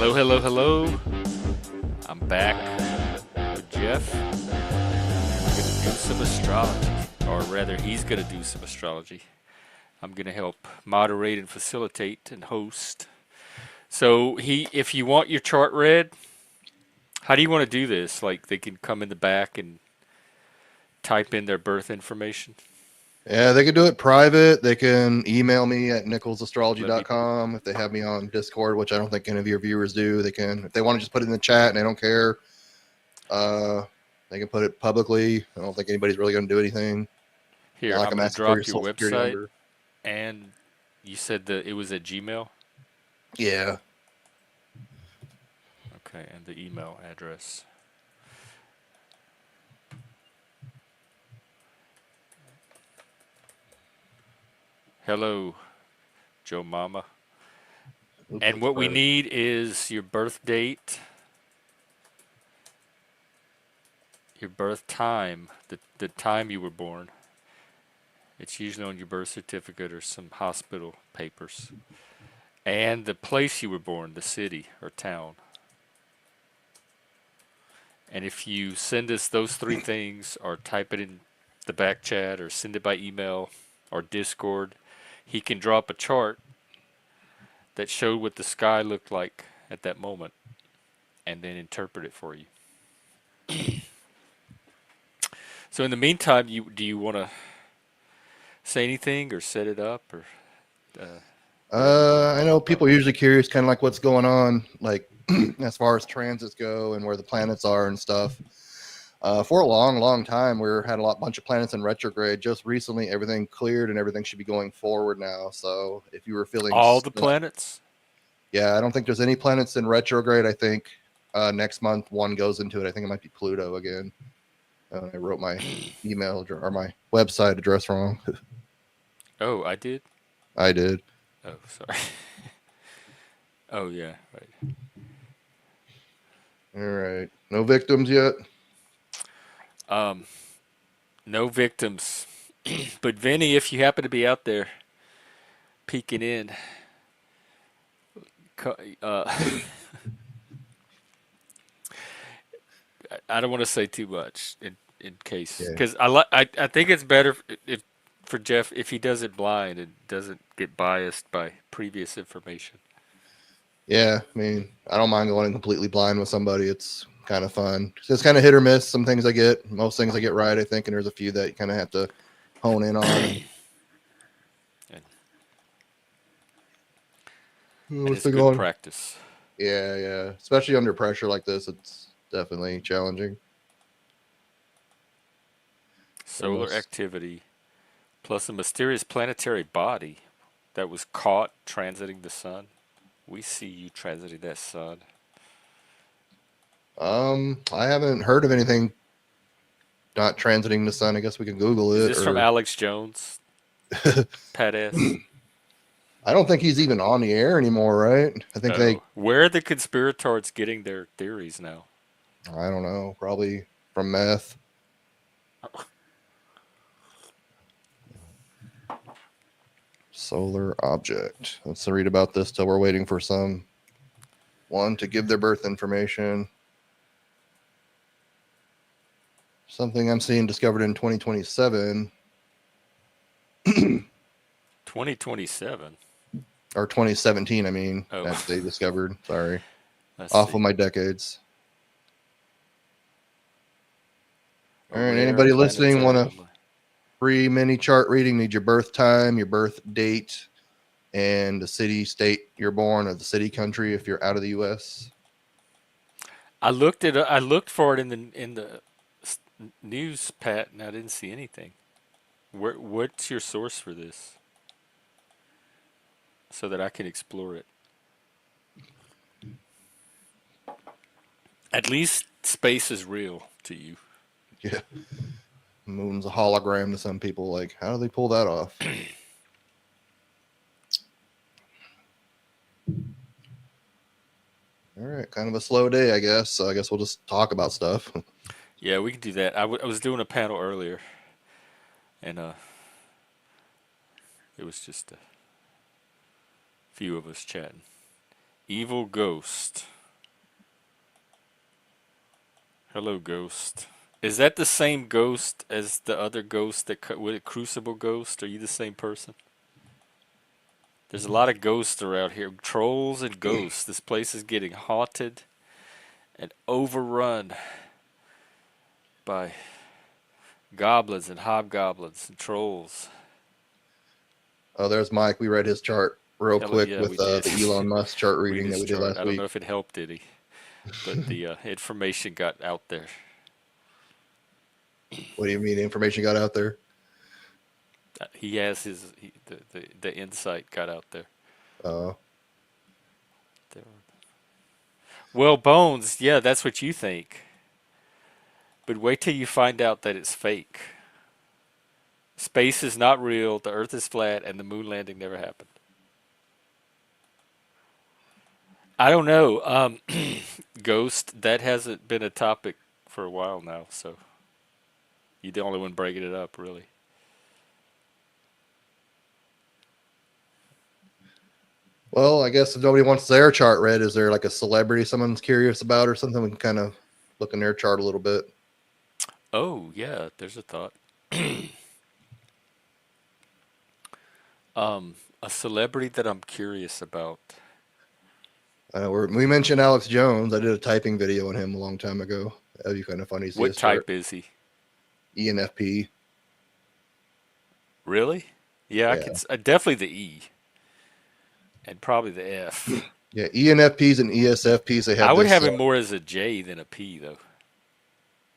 Hello, hello, hello. I'm back with Jeff. We're going to do some astrology, or rather, he's going to do some astrology. I'm going to help moderate and facilitate and host. So, if you want your chart read, how do you want to do this? Like, they can come in the back and type in their birth information? Yeah, they can do it private. They can email me at Let me. NicholsAstrology.com. If they have me on Discord, which I don't think any of your viewers do, they can. If they want to just put it in the chat and they don't care, they can put it publicly. I don't think anybody's really going to do anything. Not Here, like I'm I'm going to asking for your drop your social security website, number. and you said that it was at Gmail? Yeah. Okay, and the email address. Hello, Joe Mama. Oops, And that's what we private. need is your birth date, your birth time, the time you were born. It's usually on your birth certificate or some hospital papers. And the place you were born, the city or town. And if you send us those three things or type it in the back chat or send it by email or Discord, he can drop a chart that showed what the sky looked like at that moment and then interpret it for you. So in the meantime, do you want to say anything or set it up or uh, whatever you want to I talk know about? people are usually curious, kind of like what's going on, like as far as transits go and where the planets are and stuff. For a long, long time, we had bunch of planets in retrograde. Just recently, everything cleared and everything should be going forward now. So, if you were feeling All the stuck, planets? yeah, I don't think there's any planets in retrograde. I think next month one goes into it. I think it might be Pluto again. I wrote my or my website address wrong. Oh, I did? I did. Oh, sorry. Oh, yeah, right. All right. No victims yet. Um, no victims. But Vinny, if you happen to be out there peeking in, uh, I don't want to say too much in case, Yeah. because I think it's better if for Jeff if he does it blind and doesn't get biased by previous information. Yeah. I mean, I don't mind going in completely blind with somebody. It's kind of fun. It's kind of hit or miss. Some things I get, most things I get right, I think, and there's a few that you kind of have to hone in on. And And, and what's it's been good going? practice. Yeah, yeah. Especially under pressure like this, it's definitely challenging. Solar Almost. activity plus a mysterious planetary body that was caught transiting the sun. We see you transiting that sun. I haven't heard of anything not transiting the sun. I guess we can Google Is it, this from or Alex Jones, Pat S? I don't think he's even on the air anymore, right? I think Oh, where are the conspirators getting their theories now? I don't know, probably from meth. Solar object. Let's read about this till we're waiting for some one to give their birth information. Something I'm seeing discovered in 2027 2027. or 2017. I mean, Oh, that they discovered. Sorry, let's off of see. my decades. A All right, rare anybody listening want planetary a anomaly. free mini chart reading? Need your birth time, your birth date, and the city, state you're born, or the city, country if you're out of the U.S. I looked for it in the news, Pat, and I didn't see anything. What's your source for this, so that I can explore it? At least space is real to you. Yeah, moon's a hologram to some people. Like, how do they pull that off? All right, kind of a slow day, I guess. So I guess we'll just talk about stuff. Yeah, we can do that. I was doing a panel earlier, and it was just a few of us chatting. Evil ghost. Hello, ghost. Is that the same ghost as the other ghost with a crucible ghost? Are you the same person? There's a lot of ghosts around here. Trolls and ghosts. This place is getting haunted and overrun by goblins and hobgoblins and trolls. Oh, there's Mike. We read his chart real Hello, quick yeah, with we did. the Elon Musk chart Read reading that his we did chart. last I don't week. know if it helped, did he? But the information got out there. What do you mean? Information got out there? He has the insight got out there. Uh, There- Well, Bones, yeah, that's what you think. But wait till you find out that it's fake. Space is not real, the Earth is flat, and the moon landing never happened. I don't know. Ghost, that hasn't been a topic for a while now, so you're the only one breaking it up, really. well, I guess if nobody wants their chart read, is there like a celebrity someone's curious about or something? We can kind of look in their chart a little bit. Oh, yeah, there's a thought. A celebrity that I'm curious about. We mentioned Alex Jones. I did a typing video on him a long time ago. That'd be kind of funny to see What his chart. type is he? ENFP. Really? Yeah, I Yeah. could definitely the E and probably the F. Yeah. ENFPs and ESFPs, they I have would this. have him more as a J than a P, though.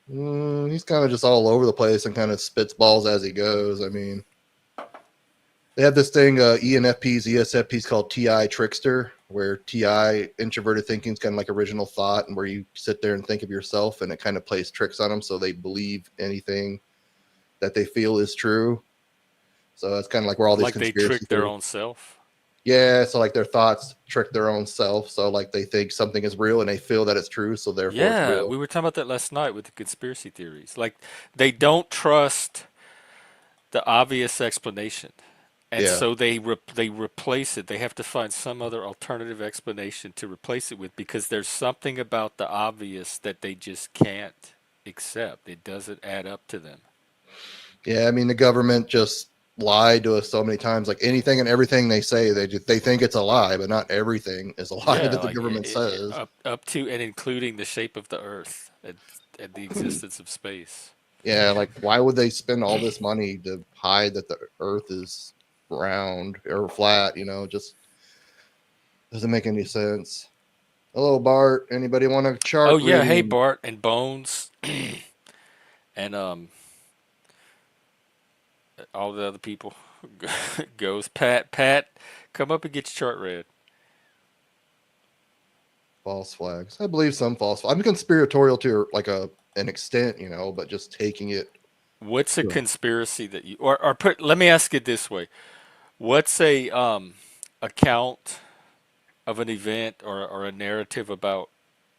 He's kind of just all over the place and kind of spits balls as he goes. I mean, they have this thing, ENFPs, ESFPs called TI Trickster, where TI, introverted thinking, is kind of like original thought, and where you sit there and think of yourself, and it kind of plays tricks on them so they believe anything that they feel is true. So that's kind of like where all these Like they conspiracy trick their theories. own self. Yeah, so like their thoughts trick their own self. So like they think something is real and they feel that it's true, so therefore it's Yeah, real. we were talking about that last night with the conspiracy theories. Like they don't trust the obvious explanation, and Yeah. so they replace it. They have to find some other alternative explanation to replace it with because there's something about the obvious that they just can't accept. It doesn't add up to them. Yeah, I mean the government just lied to us so many times. Like anything and everything they say, they think it's a lie, but not everything is a lie Yeah, that the like government says. up to and including the shape of the Earth and the existence of space. Yeah, like why would they spend all this money to hide that the Earth is round or flat? Just doesn't make any sense. Hello, Bart. Anybody want a Oh chart yeah, hey reading? Bart and Bones and all the other people goes Pat, come up and get your chart read. False flags. I believe some false. I'm conspiratorial to like an extent, but just taking it. What's a Yeah. conspiracy that you or put? Let me ask it this way: what's a account of an event or a narrative about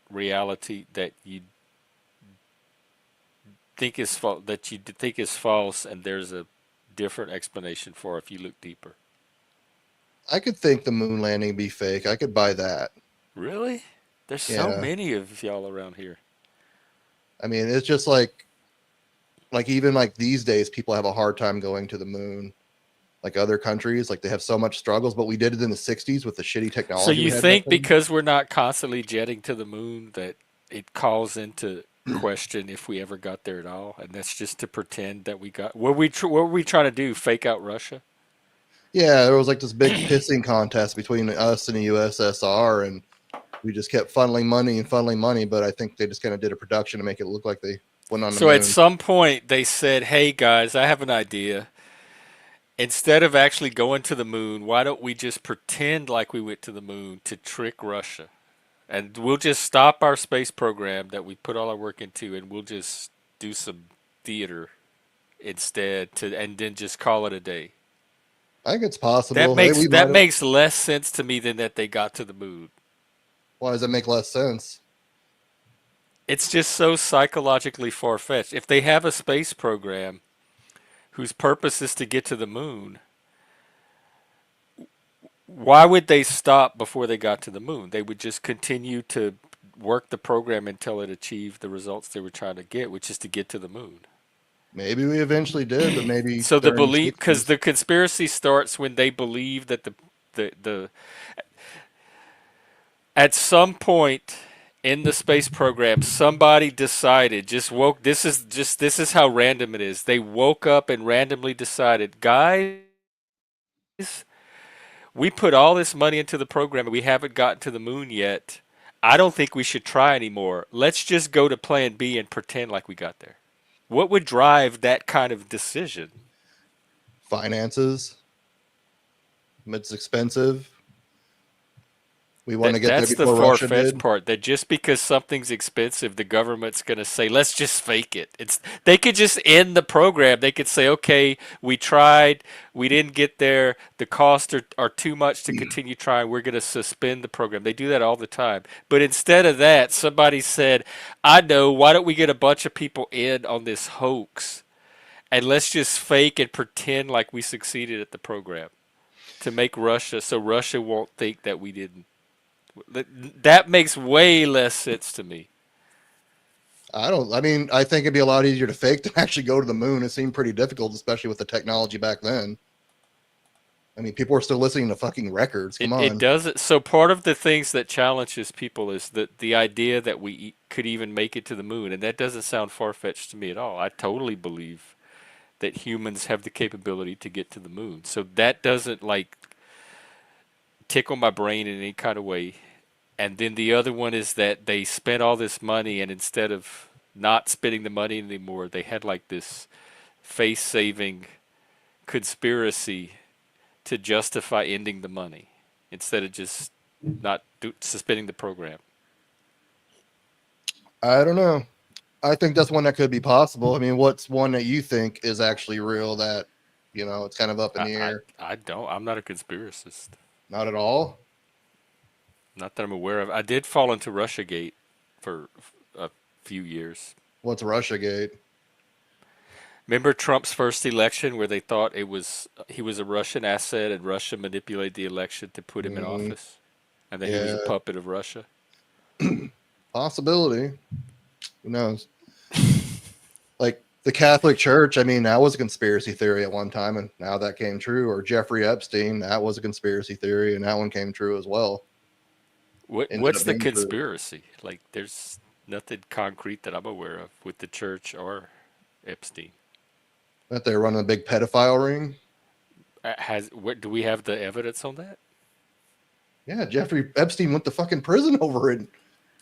reality that you think is false, and there's a different explanation for if you look deeper? I could think the moon landing be fake. I could buy that. Really? There's so Yeah. many of y'all around here. I mean, it's just like even like these days, people have a hard time going to the moon. Like other countries, like they have so much struggles, but we did it in the '60s with the shitty So technology we you had back think then. because we're not constantly jetting to the moon that it calls into question if we ever got there at all, and that's just to pretend that we got. What were we trying to do? Fake out Russia? Yeah, there was like this big pissing contest between us and the USSR, and we just kept funneling money. But I think they just kind of did a production to make it look like they went on the So at moon. some point they said, "Hey guys, I have an idea. Instead of actually going to the moon, why don't we just pretend like we went to the moon to trick Russia?" And we'll just stop our space program that we put all our work into, and we'll just do some theater instead and then just call it a day. I think it's possible. Hey, we That might have. makes less sense to me than that they got to the moon. Why does that make less sense? It's just so psychologically far fetched. If they have a space program whose purpose is to get to the moon, why would they stop before they got to the moon? They would just continue to work the program until it achieved the results they were trying to get, which is to get to the moon. Maybe we eventually did, but maybe So the during the belief, because 60s. the conspiracy starts when they believe that the at some point in the space program, somebody decided, just woke. This is how random it is. They woke up and randomly decided, guys, we put all this money into the program and we haven't gotten to the moon yet. I don't think we should try anymore. Let's just go to plan B and pretend like we got there. What would drive that kind of decision? Finances, it's expensive. We want to That get there that's the before Russia far-fetched did. part. That just because something's expensive, the government's going to say, "Let's just fake it." It's they could just end the program. They could say, "Okay, we tried, we didn't get there. The costs are too much to continue trying. We're going to suspend the program." They do that all the time. But instead of that, somebody said, "I know. Why don't we get a bunch of people in on this hoax, and let's just fake and pretend like we succeeded at the program to make Russia so Russia won't think that we didn't." That makes way less sense to me. I don't. I mean, I think it'd be a lot easier to fake than actually go to the moon. It seemed pretty difficult, especially with the technology back then. I mean, people are still listening to fucking records. Come It on. doesn't. So part of the things that challenges people is the idea that we could even make it to the moon, and that doesn't sound far fetched to me at all. I totally believe that humans have the capability to get to the moon. So that doesn't like tickle my brain in any kind of way. And then the other one is that they spent all this money, and instead of not spending the money anymore, they had like this face saving conspiracy to justify ending the money instead of just not suspending the program. I don't know. I think that's one that could be possible. I mean, what's one that you think is actually real that, it's kind of up in I, the I, air? I don't. I'm not a conspiracist. Not at all. Not that I'm aware of. I did fall into RussiaGate for a few years. What's Russiagate? Remember Trump's first election where they thought he was a Russian asset and Russia manipulated the election to put him in Mm, office, and that he was a yeah, puppet of Russia. possibility. Who knows? Like the Catholic Church, I mean, that was a conspiracy theory at one time, and now that came true. Or Jeffrey Epstein, that was a conspiracy theory, and that one came true as well. Ended What's up the being true. conspiracy? Like, there's nothing concrete that I'm aware of with the church or Epstein. That they're running a big pedophile ring. Has what do we have the evidence on that? Yeah, Jeffrey Epstein went to fucking prison over it.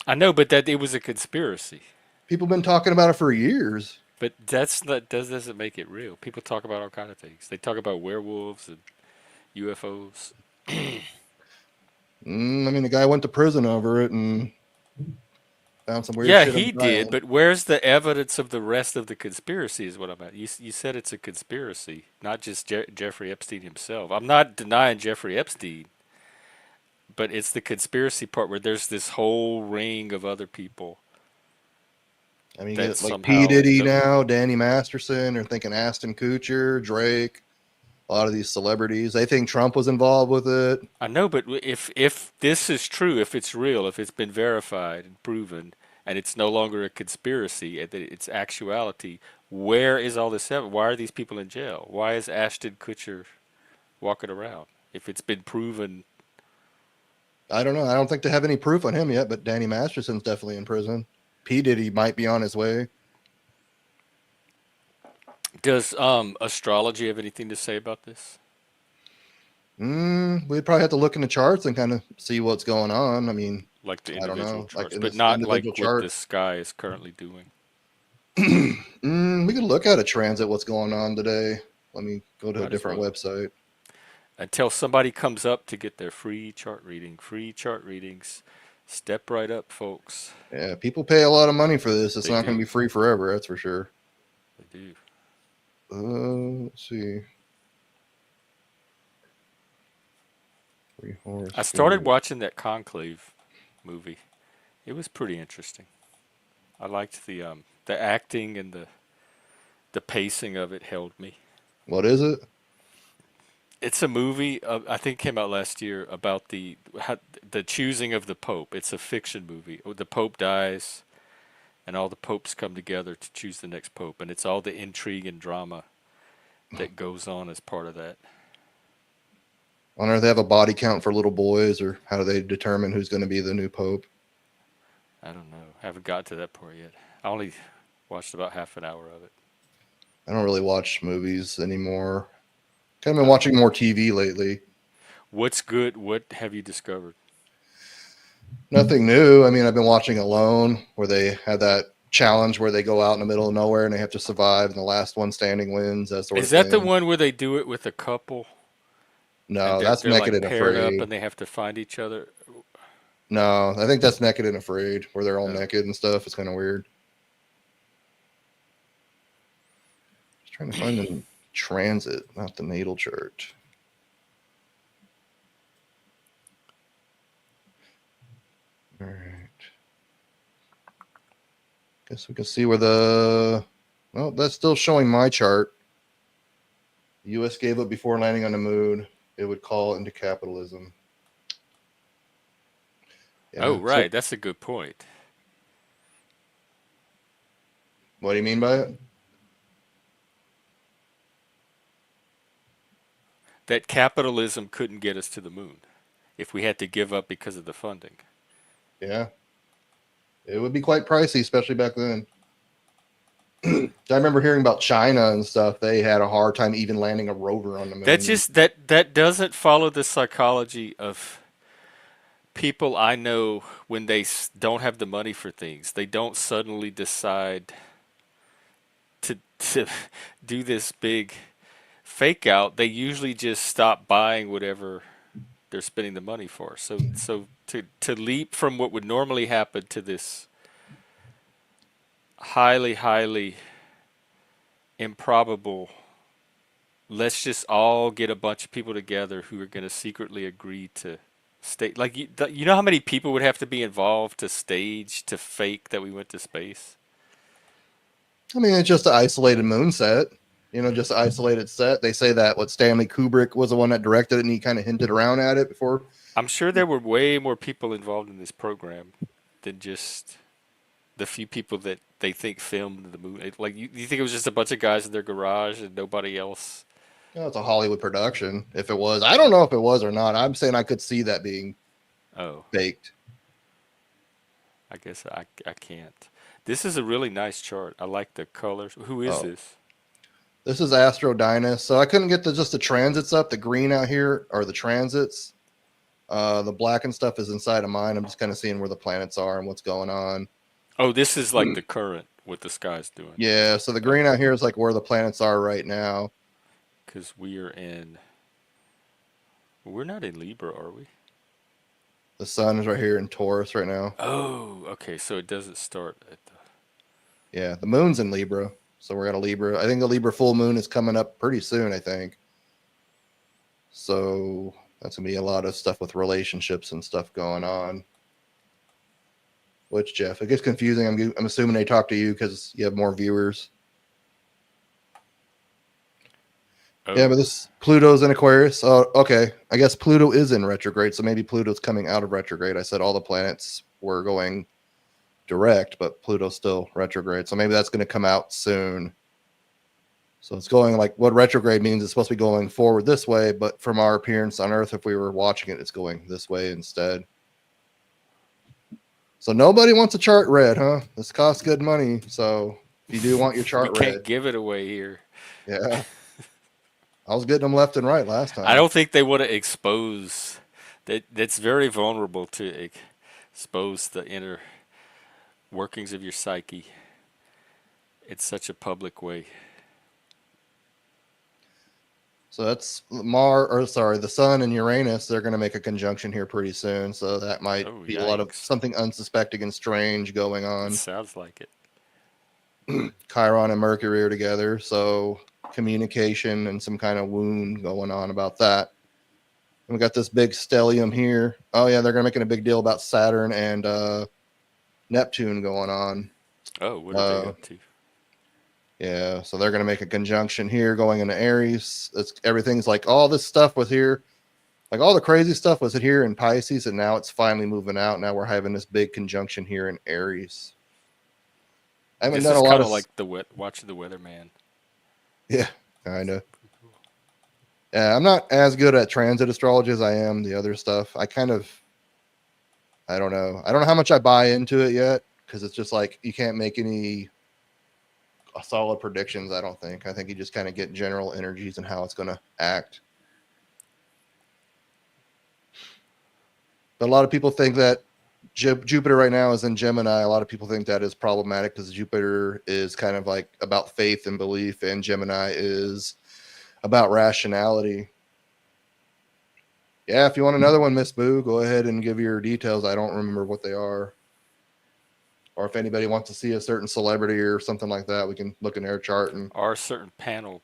I know, but that it was a conspiracy. People been talking about it for years. But that's not doesn't make it real. People talk about all kind of things. They talk about werewolves and UFOs. I mean, the guy went to prison over it and found some weird Yeah, shit on he did, trial. but where's the evidence of the rest of the conspiracy is what I'm at. You said it's a conspiracy, not just Jeffrey Epstein himself. I'm not denying Jeffrey Epstein, but it's the conspiracy part where there's this whole ring of other people I mean, you that get like P somehow Diddy now, Danny Masterson, or thinking Aston Kutcher, Drake, a lot of these celebrities. They think Trump was involved with it. I know, but if this is true, if it's real, if it's been verified and proven, and it's no longer a conspiracy, and that it's actuality, where is all this evidence? Why are these people in jail? Why is Ashton Kutcher walking around? If it's been proven, I don't know. I don't think they have any proof on him yet, but Danny Masterson's definitely in prison. P Diddy might be on his way. does astrology have anything to say about this? We'd probably have to look in the charts and kind of see what's going on. I mean, Like the I don't individual know, like charts, in but this not individual like what chart. the sky is currently doing. We could look at a transit, what's going on today. Let me go to a Might as different well. website. Until somebody comes up to get their free chart reading. Free chart readings. Step right up, folks. Yeah, people pay a lot of money for this. It's They not going to do. be free forever, that's for sure. They do. Let's see. Free I started horoscope. watching that Conclave movie. It was pretty interesting. I liked the acting and the pacing of it held me. What is it? It's a movie. I think came out last year about the choosing of the Pope. It's a fiction movie. The Pope dies, and all the popes come together to choose the next Pope, and it's all the intrigue and drama that goes on as part of that. I wonder if they have a body count for little boys, or how do they determine who's going to be the new pope? I don't know. I haven't got to that part yet. I only watched about half an hour of it. I don't really watch movies anymore. Kind of been Oh. watching more TV lately. What's good? What have you discovered? Nothing new. I mean, I've been watching Alone, where they had that challenge where they go out in the middle of nowhere and they have to survive, and the last one standing wins, that sort Is of that the thing. one where they do it with a couple and No, they're that's they're Naked like and paired up Afraid. and they have to find each other? No, I think that's Naked and Afraid, where they're all Oh. naked and stuff. It's kind of weird. Just trying to find the transit, not the natal chart. All right. Guess we can see where the. Well, that's still showing my chart. The U.S. gave up before landing on the moon. It would call into capitalism. Oh, Yeah. So, right. That's a good point. what do you mean by it? That capitalism couldn't get us to the moon if we had to give up because of the funding. Yeah, it would be quite pricey, especially back then. I remember hearing about China and stuff. They had a hard time even landing a rover on the That moon. just that doesn't follow the psychology of people I know when they don't have the money for things. They don't suddenly decide to do this big fake out. They usually just stop buying whatever they're spending the money for. So to leap from what would normally happen to this highly improbable, let's just all get a bunch of people together who are going to secretly agree to stay. Like you know how many people would have to be involved to stage to fake that we went to space? I mean, it's just an isolated moon set. Just an isolated set. They say that what Stanley Kubrick was the one that directed it, and he kind of hinted around at it before. I'm sure there were way more people involved in this program than just the few people that they think filmed the movie. Like you think it was just a bunch of guys in their garage and nobody else? It's a Hollywood production. If it was, I don't know if it was or not. I'm saying I could see that being Oh, faked. I guess I can't. This is a really nice chart. I like the colors. Who is Oh, this? this is AstroDynus. So I couldn't get just the transits up. The green out here are the transits. The black and stuff is inside of mine. I'm just kind of seeing where the planets are and what's going on. Oh, this is like the current, what the sky's doing. Yeah, so the green Okay. out here is like where the planets are right now. Because we are in. We're not in Libra, are we? The sun is right here in Taurus right now. Oh, okay. So it doesn't start at the. Yeah, the moon's in Libra. So we're at a Libra. I think the Libra full moon is coming up pretty soon, I think. So that's going to be a lot of stuff with relationships and stuff going on. Which, Jeff, it gets confusing. I'm assuming they talk to you because you have more viewers. Oh. Yeah, but this Pluto's in Aquarius. Oh, okay. I guess Pluto is in retrograde, so maybe Pluto's coming out of retrograde. I said all the planets were going direct, but Pluto's still retrograde. So maybe that's going to come out soon. So it's going like what retrograde means. It's supposed to be going forward this way, but from our appearance on Earth, if we were watching it, it's going this way instead. So nobody wants a chart read, huh? This costs good money. So if you do want your We chart can't read, give it away here. yeah. I was getting them left and right last I time. don't think they want to expose that. That's very vulnerable to expose the inner workings of your psyche. It's such a public way. So that's the sun and Uranus. They're going to make a conjunction here pretty soon. So that might Oh, be a lot of yikes. something unsuspecting and strange going It on. sounds like it. Chiron and Mercury are together. So communication and some kind of wound going on about that. And we got this big stellium here. Oh, yeah, they're going to making a big deal about Saturn and Neptune going on. Oh, what are they up to? Yeah, so they're going to make a conjunction here going into Aries. Everything's like all this stuff was here, like all the crazy stuff was here in Pisces, and now it's finally moving out. Now we're having this big conjunction here in Aries. I haven't This done a is lot kind of, of like the watching the weatherman. yeah, kind of. Yeah, I'm not as good at transit astrology as I am the other stuff. I don't know. I don't know how much I buy into it yet because it's just like you can't make any solid predictions. I don't think. I think you just kind of get general energies and how it's going to act. But a lot of people think that Jupiter right now is in Gemini. A lot of people think that is problematic because Jupiter is kind of like about faith and belief, and Gemini is about rationality. Yeah, if you want another one, Miss Boo, go ahead and give your details. I don't remember what they are. Or if anybody wants to see a certain celebrity or something like that, we can look in their chart and Or a certain panel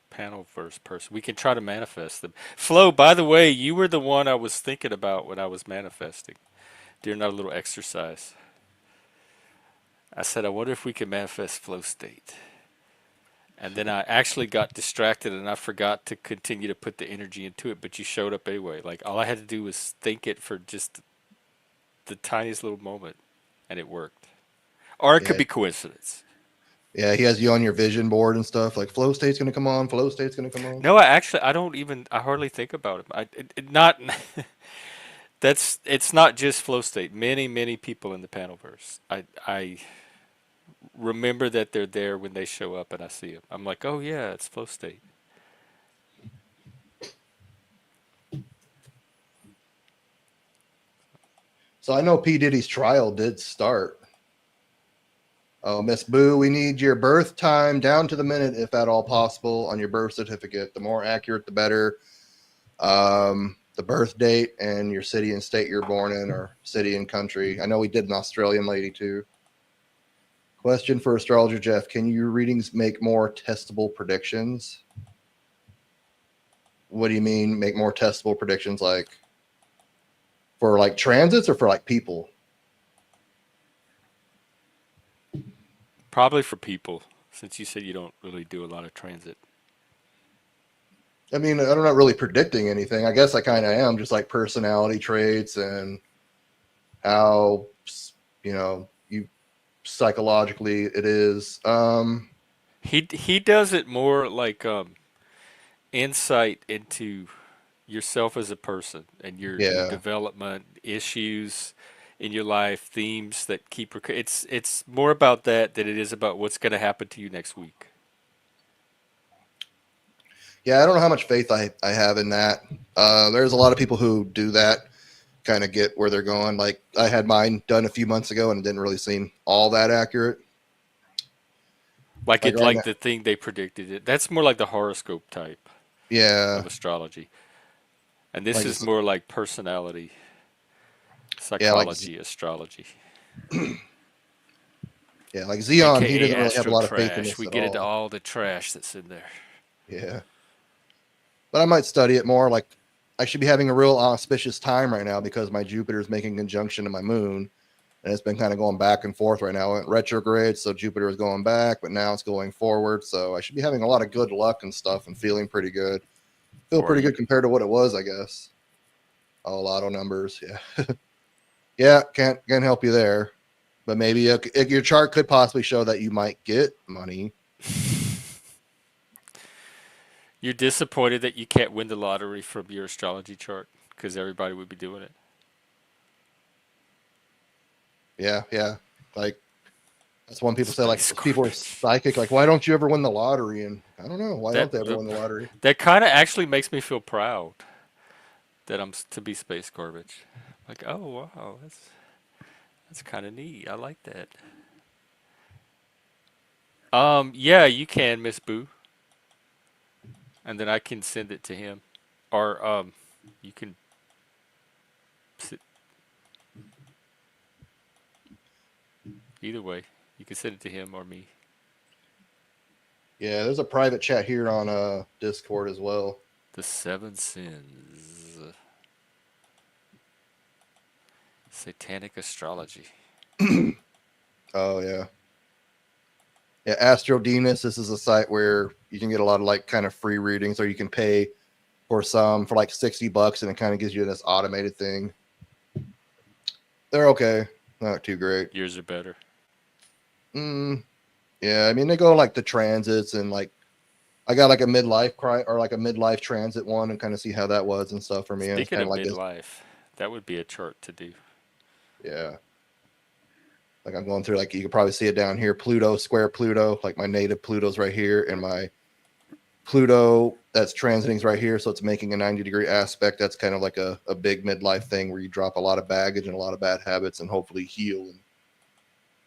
verse person. We can try to manifest them. Flo, by the way, you were the one I was thinking about when I was manifesting during our little exercise. I said, I wonder if we can manifest flow state. And then I actually got distracted and I forgot to continue to put the energy into it, but you showed up anyway. Like all I had to do was think it for just the tiniest little moment and it worked. Or it could yeah, be coincidence. yeah, he has you on your vision board and stuff. Like flow state's gonna come on, flow state's gonna come on. No, I don't even, I hardly think about it. Not, it's not just flow state. Many people in the panelverse. I remember that they're there when they show up and I see them. I'm like, oh yeah, it's flow state. So I know P Diddy's trial did start. Oh, Miss Boo, we need your birth time down to the minute, if at all possible, on your birth certificate. The more accurate, the better. The birth date and your city and state you're born in, or city and country. I know we did an Australian lady too. Question for astrologer Jeff: can your readings make more testable predictions? What do you mean, make more testable predictions? Like for like transits or for like people? Probably for people, since you said you don't really do a lot of transit. I mean, I'm not really predicting anything. I guess I kind of am, just like personality traits and how you psychologically it is. He does it more like insight into yourself as a person and your Yeah, development issues in your life, themes that it's more about that than it is about what's going to happen to you next week. yeah. I don't know how much faith I have in that. There's a lot of people who do that, kind of get where they're going. Like I had mine done a few months ago, and it didn't really seem all that accurate. Like right now, Like the thing they predicted it. That's more like the horoscope type yeah, of astrology. And this like is more like personality yeah, like psychology astrology. yeah, like Xeon. He AKA doesn't really have a lot of faith in AstroTrash. this We at get into all. all the trash that's in there. Yeah, but I might study it more. Like I should be having a real auspicious time right now because my Jupiter is making conjunction to my Moon, and it's been kind of going back and forth right now. It went retrograde, so Jupiter is going back, but now it's going forward. So I should be having a lot of good luck and stuff, and feeling pretty good. Feel Or pretty you, good compared to what it was, I guess. Oh, lotto numbers, yeah, yeah. Can't help you there, but maybe your chart could possibly show that you might get money. you're disappointed that you can't win the lottery from your astrology chart because everybody would be doing it. Yeah, yeah. Like that's one people say. Like Space people are garbage. psychic. Like why don't you ever win the lottery? And I don't know why That don't they ever win the lottery? that kind of actually makes me feel proud that to be space garbage. Like, oh wow, that's kind of neat. I like that. Yeah, you can, Miss Boo, and then I can send it to him, or you can. Either way, you can send it to him or me. Yeah, there's a private chat here on Discord as well. The Seven Sins, Satanic Astrology. Oh yeah. Yeah, AstroDemus. This is a site where you can get a lot of like kind of free readings, or you can pay for some for like $60, and it kind of gives you this automated thing. They're okay, not too great. Yours are better. Yeah, I mean they go like the transits and like I got like a midlife cry or like a midlife transit one and kind of see how that was and stuff for me. And it's Speaking kind of of like this, midlife, that would be a chart to do. yeah. Like I'm going through like you can probably see it down here, Pluto, square Pluto, like my native Pluto's right here, and my Pluto that's transiting's right here, so it's making a 90-degree aspect. That's kind of like a big midlife thing where you drop a lot of baggage and a lot of bad habits and hopefully heal and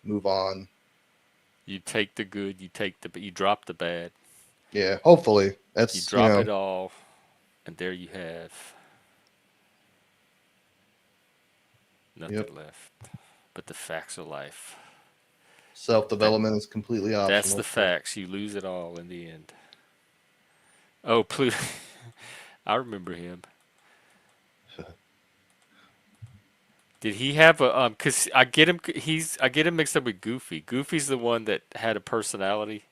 move on. You take the good, you drop the bad, Yeah, hopefully you that's drop it all, and there you have yep. nothing left but the facts of life. Self That development is completely that's optional. the facts. You lose it all in the end. Oh, Pluto. I remember him. Did he have a 'cause I get him mixed up with Goofy. Goofy's the one that had a personality,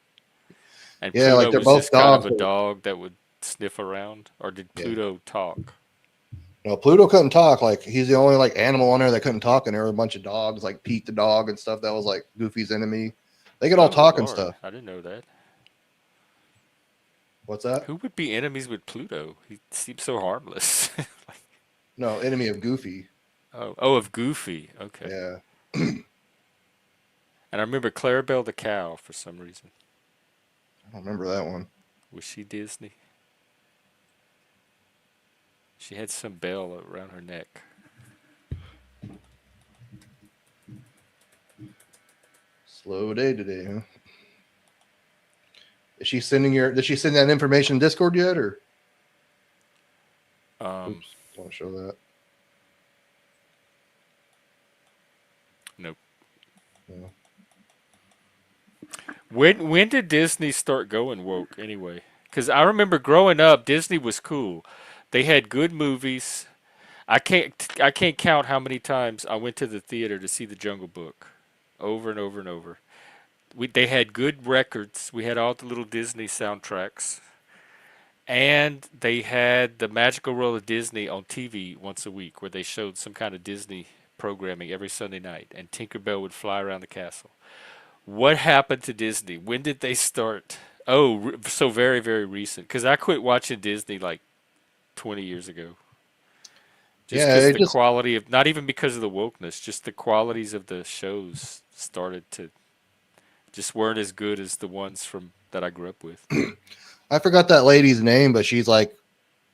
and Yeah, like Pluto they're was both just kind of dogs. a dog that would sniff around. Or did Yeah. Pluto talk? No, Pluto couldn't talk. Like he's the only like animal on there that couldn't talk, and there were a bunch of dogs, like Pete the dog and stuff. That was like Goofy's enemy. They could all Oh talk and Lord, stuff. I didn't know that. What's that? Who would be enemies with Pluto? He seems so harmless. No, enemy of Goofy. Oh, of Goofy. Okay. Yeah, And I remember Clarabelle the cow for some reason. I don't remember that one. Was she Disney? She had some bell around her neck. Slow day today, huh? Is she sending your? Did she send that information in Discord yet, or? Um, Oops, don't show that. nope. No. When did Disney start going woke anyway? Because I remember growing up, Disney was cool. They had good movies. I can't count how many times I went to the theater to see The Jungle Book, over and over and over. They had good records. We had all the little Disney soundtracks, and they had the Magical World of Disney on TV once a week, where they showed some kind of Disney programming every Sunday night, and Tinkerbell would fly around the castle. What happened to Disney? When did they start? Oh, so very, very recent. Because I quit watching Disney like 20 years ago. Just Yeah, because it the just. quality of, not even because of the wokeness, just the qualities of the shows started to, just weren't as good as the ones from that I grew up with. I forgot that lady's name, but she's like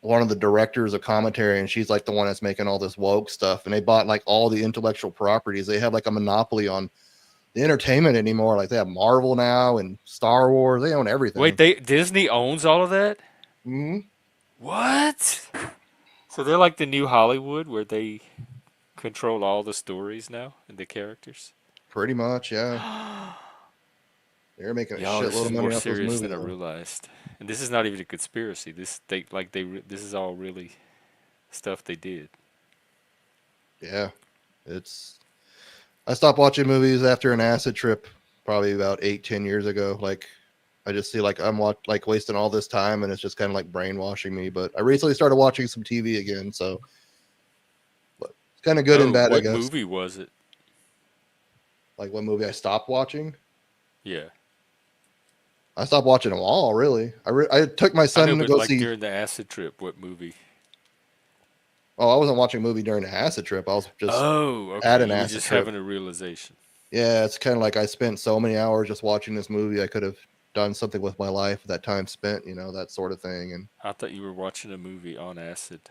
one of the directors of commentary, and she's like the one that's making all this woke stuff. And they bought like all the intellectual properties. They have like a monopoly on the entertainment anymore. Like they have Marvel now and Star Wars. They own Wait, everything. Disney owns all of that? Hmm. What? So they're like the new Hollywood where they control all the stories now and the characters? Pretty much, yeah. They're making a Yo, this shitload is of more money off those serious movies. than I Though. realized. And this is not even a conspiracy. This is all really stuff they did. Yeah, it's. I stopped watching movies after an acid trip, probably about 8, 10 years ago. Like, I just see like like wasting all this time, and it's just kind of like brainwashing me. But I recently started watching some TV again, so but it's kind of good and Oh, bad, I what guess. movie was it? Like, what movie I stopped watching? Yeah. I stopped watching them all, really. I took my I know, son to but go like see. during the acid trip, what movie? Oh, I wasn't watching a movie during the acid trip. I was just Oh, at okay. an You were acid just trip. having a realization. Yeah, it's kind of like I spent so many hours just watching this movie. I could have done something with my life with that time spent, that sort of thing. I thought you were watching a movie on acid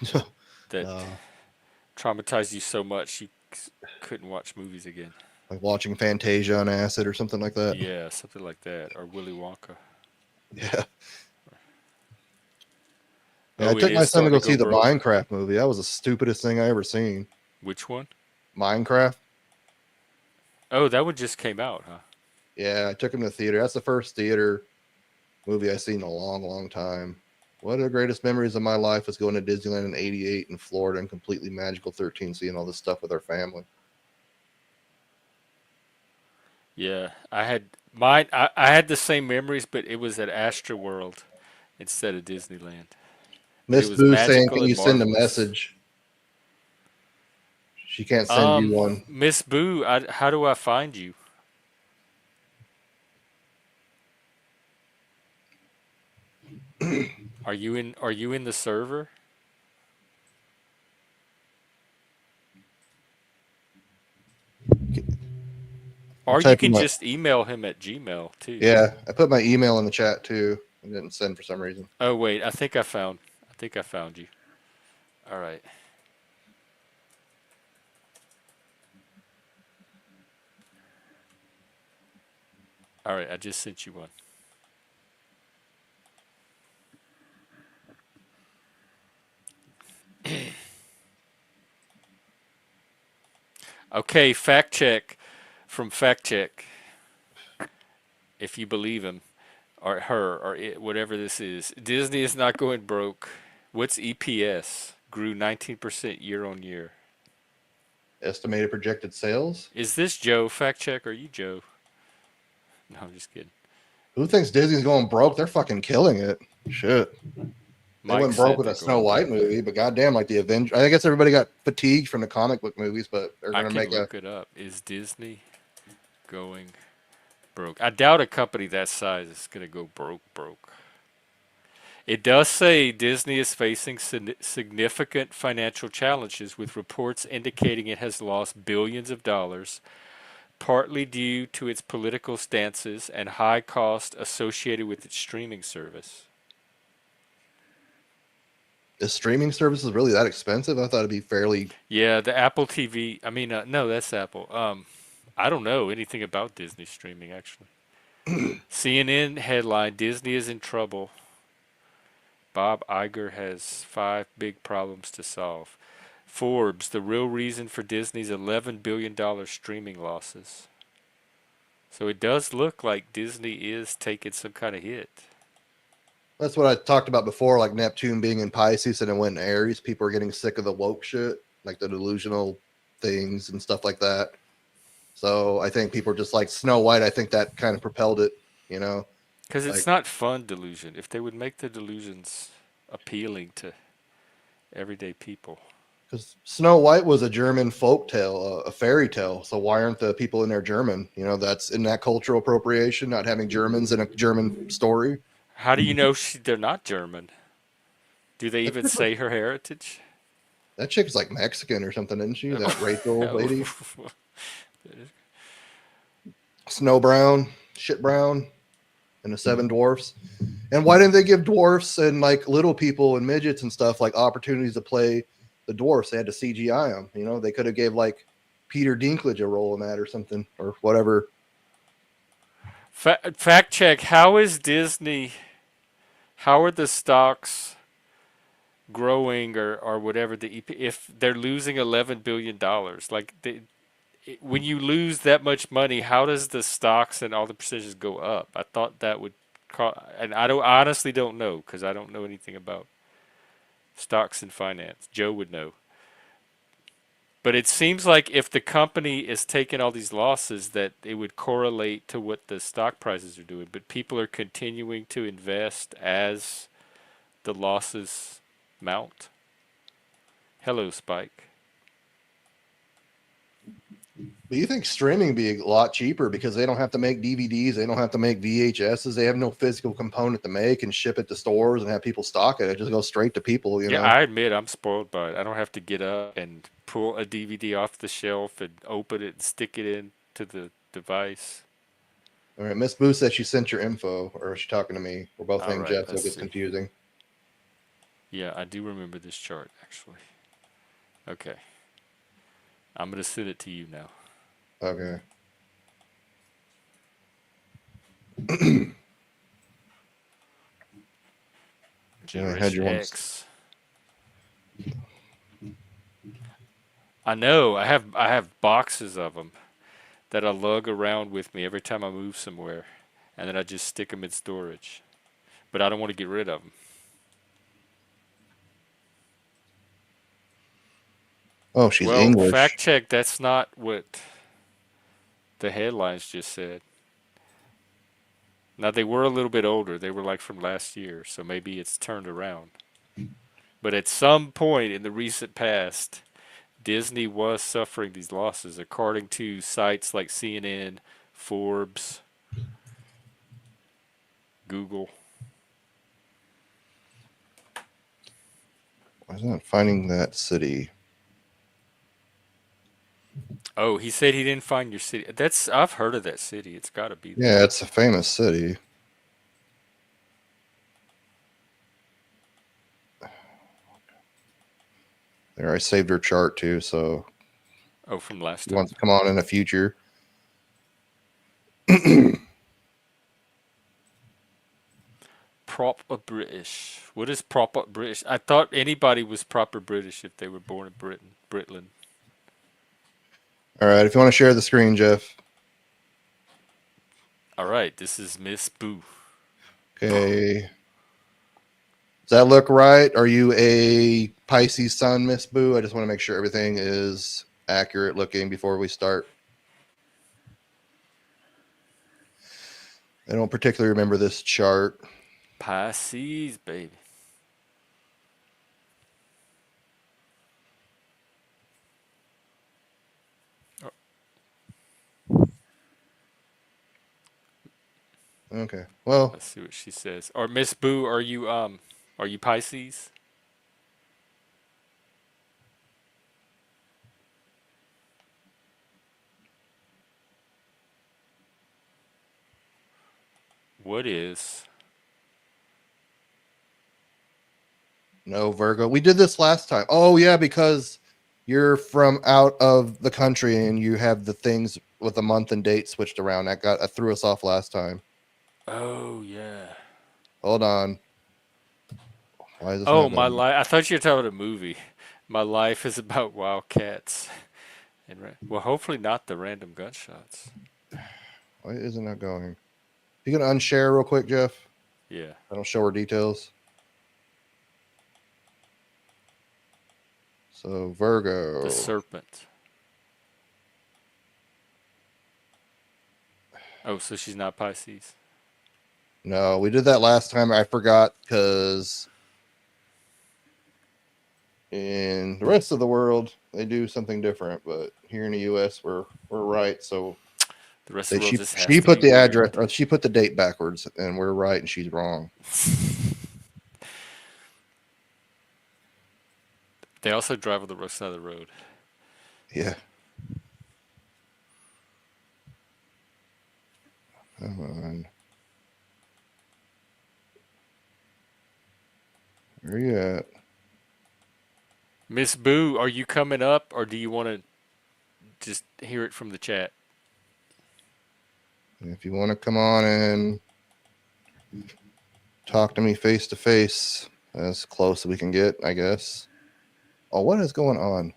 And that no, traumatized you so much you couldn't watch movies again. like watching Fantasia on acid or something like that. Yeah, something like that. Or Willy Wonka. Yeah. Yeah, I Oh, it took is my son to starting go to see go the broke. Minecraft movie. That was the stupidest thing I ever seen. Which one? Minecraft. Oh, that one just came out, huh? Yeah, I took him to the theater. That's the first theater movie I've seen in a long, long time. One of the greatest memories of my life was going to Disneyland in '88 in Florida and completely magical 13, seeing all this stuff with our family. Yeah, I had mine. I had the same memories, but it was at Astroworld instead of Disneyland. But it Miss was Boo saying, magical "Can and you send a marvelous. message?" She can't send you one. Miss Boo, how do I find you? Are you in the server? Or you Typing can my just email him at Gmail too. Yeah, I put my email in the chat too. I didn't send for some reason. Oh wait, I think I found you. All right. All right, I just sent you one. Okay, fact check from fact check. If you believe him or her or it, whatever this is, Disney is not going broke. What's EPS? Grew 19% year on year. Estimated projected sales. Is this Joe? Fact check? Are you Joe? No, I'm just kidding. Who thinks Disney's going broke? They're fucking killing it. Shit. They Mike went broke said with they're a Snow going White broke. movie, but goddamn, like the Avengers. I guess everybody got fatigued from the comic book movies, but they're I gonna can make a. look it up. Is Disney going broke? I doubt a company that size is going to go broke. It does say Disney is facing significant financial challenges, with reports indicating it has lost billions of dollars, partly due to its political stances and high cost associated with its streaming service. Is streaming services really that expensive? I thought it'd be fairly. Yeah, the Apple TV. I mean, no, that's Apple. I don't know anything about Disney streaming actually. CNN headline: Disney is in trouble. Bob Iger has five big problems to solve. Forbes: the real reason for Disney's $11 billion streaming losses. So it does look like Disney is taking some kind of hit. That's what I talked about before, like Neptune being in Pisces and it went in Aries. People are getting sick of the woke shit, like the delusional things and stuff like that. So I think people are just like Snow White. I think that kind of propelled it, you know, Because it's like not fun delusion. If they would make the delusions appealing to everyday people. because Snow White was a German folk tale, a fairy tale. So why aren't the people in there German? You know, that's in that cultural appropriation, not having Germans in a German story. How do you know they're not German? Do they That even chick, say her heritage? that chick is like Mexican or something, isn't she? That Rachel lady, Snow Brown, Shit Brown, and the Seven Dwarfs. And why didn't they give dwarfs and like little people and midgets and stuff like opportunities to play the dwarfs? They had to CGI them. You know, they could have gave like Peter Dinklage a role in that or something or whatever. Fact check: how is Disney? How are the stocks growing or whatever the EP, if they're losing $11 billion? Like when you lose that much money, how does the stocks and all the percentages go up? I thought that would, and I honestly don't know because I don't know anything about stocks and finance. Joe would know. But it seems like if the company is taking all these losses, that it would correlate to what the stock prices are doing. But people are continuing to invest as the losses mount. Hello, Spike. But you think streaming would be a lot cheaper because they don't have to make DVDs, they don't have to make VHSs, they have no physical component to make and ship it to stores and have people stock it. It just goes straight to people, you Yeah, know. I admit I'm spoiled by it. I don't have to get up and pull a DVD off the shelf and open it and stick it into the device. All right, Miss Boo said she sent your info, or is she talking to me? We're both All named right, Jeff, so let's it gets see. confusing. Yeah, I do remember this chart actually. Okay, I'm gonna send it to you now. Okay. Yeah, I had Generation your ones. X. I know. I have boxes of them that I lug around with me every time I move somewhere, and then I just stick them in storage. But I don't want to get rid of them. Oh, she's Well, English. fact check. That's not what. The headlines just said. Now they were a little bit older. They were like from last year, so maybe it's turned around. But at some point in the recent past, Disney was suffering these losses, according to sites like CNN, Forbes, Google. Why is it not finding that city? Oh, he said he didn't find your city. I've heard of that city. It's got to be there. Yeah, it's a famous city. There, I saved her chart too, so Oh, from last she time. wants to come on in the future. Proper British. What is proper British? I thought anybody was proper British if they were born in Britain. Britland. All right, if you want to share the screen, Jeff. All right, this is Miss Boo. Okay. Does that look right? Are you a Pisces sun, Miss Boo? I just want to make sure everything is accurate looking before we start. I don't particularly remember this chart. Pisces, baby. Okay. Well, Let's see what she says. Or Miss Boo, are you Pisces? What is? no, Virgo. We did this last time. Oh, yeah, because you're from out of the country and you have the things with the month and date switched around. That threw us off last time. Oh yeah. Hold on. Why is this Oh, not my going? life. I thought you were talking about a movie. My life is about wildcats. Well, hopefully not the random gunshots. Why isn't that going? You gonna unshare real quick, Jeff? Yeah. I don't show her details. So Virgo. The serpent. Oh, so she's not Pisces. No, we did that last time. I forgot because in the rest of the world they do something different, but here in the U.S. we're right. So The rest of the world just has she to be put the weird. address or she put the date backwards, and we're right and she's wrong. They also drive on the wrong side of the road. Yeah. Come on. Where you at? Miss Boo, are you coming up, or do you want to just hear it from the chat? If you want to come on and talk to me face to face, as close as we can get, I guess. Oh, what is going on?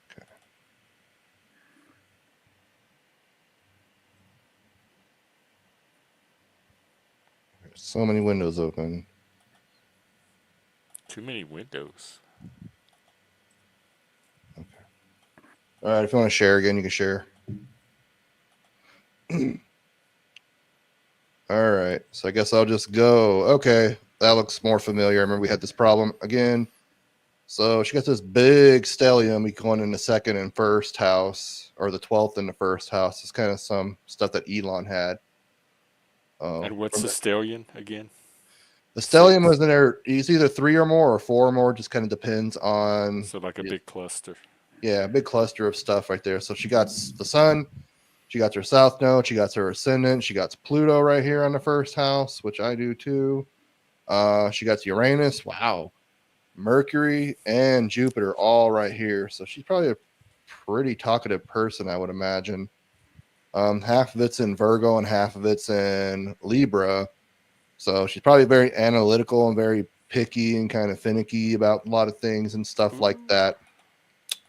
Okay. There's so many windows open. Too many windows. Okay. All right, if you want to share again, you can share. All right, so I guess I'll just go. Okay, that looks more familiar. I remember we had this problem again. So she got this big stellium going in the second and first house, or the 12th in the first house. It's kind of some stuff that Elon had. And what's From the stallion again? the stellium Six. was in there. It's either 3 or more or 4 or more. Just kind of depends on. So like a big cluster. Yeah, a big cluster of stuff right there. So she got the sun, she got her south node, she got her ascendant, she got Pluto right here on the first house, which I do too. She got Uranus, wow, Mercury and Jupiter all right here. So she's probably a pretty talkative person, I would imagine. Half of it's in Virgo and half of it's in Libra. So she's probably very analytical and very picky and kind of finicky about a lot of things and stuff like Ooh. that.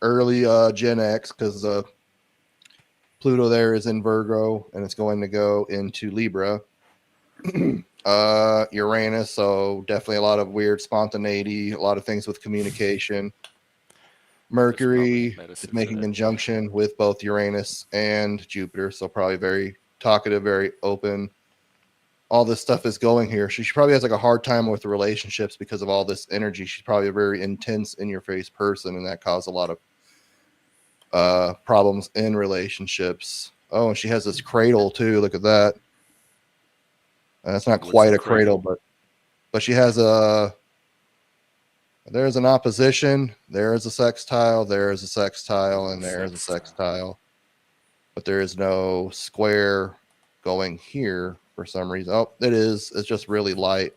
Early Gen X, because Pluto there is in Virgo and it's going to go into Libra. Uranus, so definitely a lot of weird spontaneity, a lot of things with communication. There's probably Mercury is medicine for making that too. conjunction with both Uranus and Jupiter, so probably very talkative, very open. All this stuff is going here. She probably has like a hard time with relationships because of all this energy. She's probably a very intense, in your face person, and that caused a lot of problems in relationships. Oh, and she has this cradle too. Look at that. That's not What's a quite a cradle, cradle? but she has a. There's an opposition. There is a sextile. There is a sextile, Ooh, and there is a sextile. sextile. But there is no square going here for some reason. Oh, it is. It's just really light.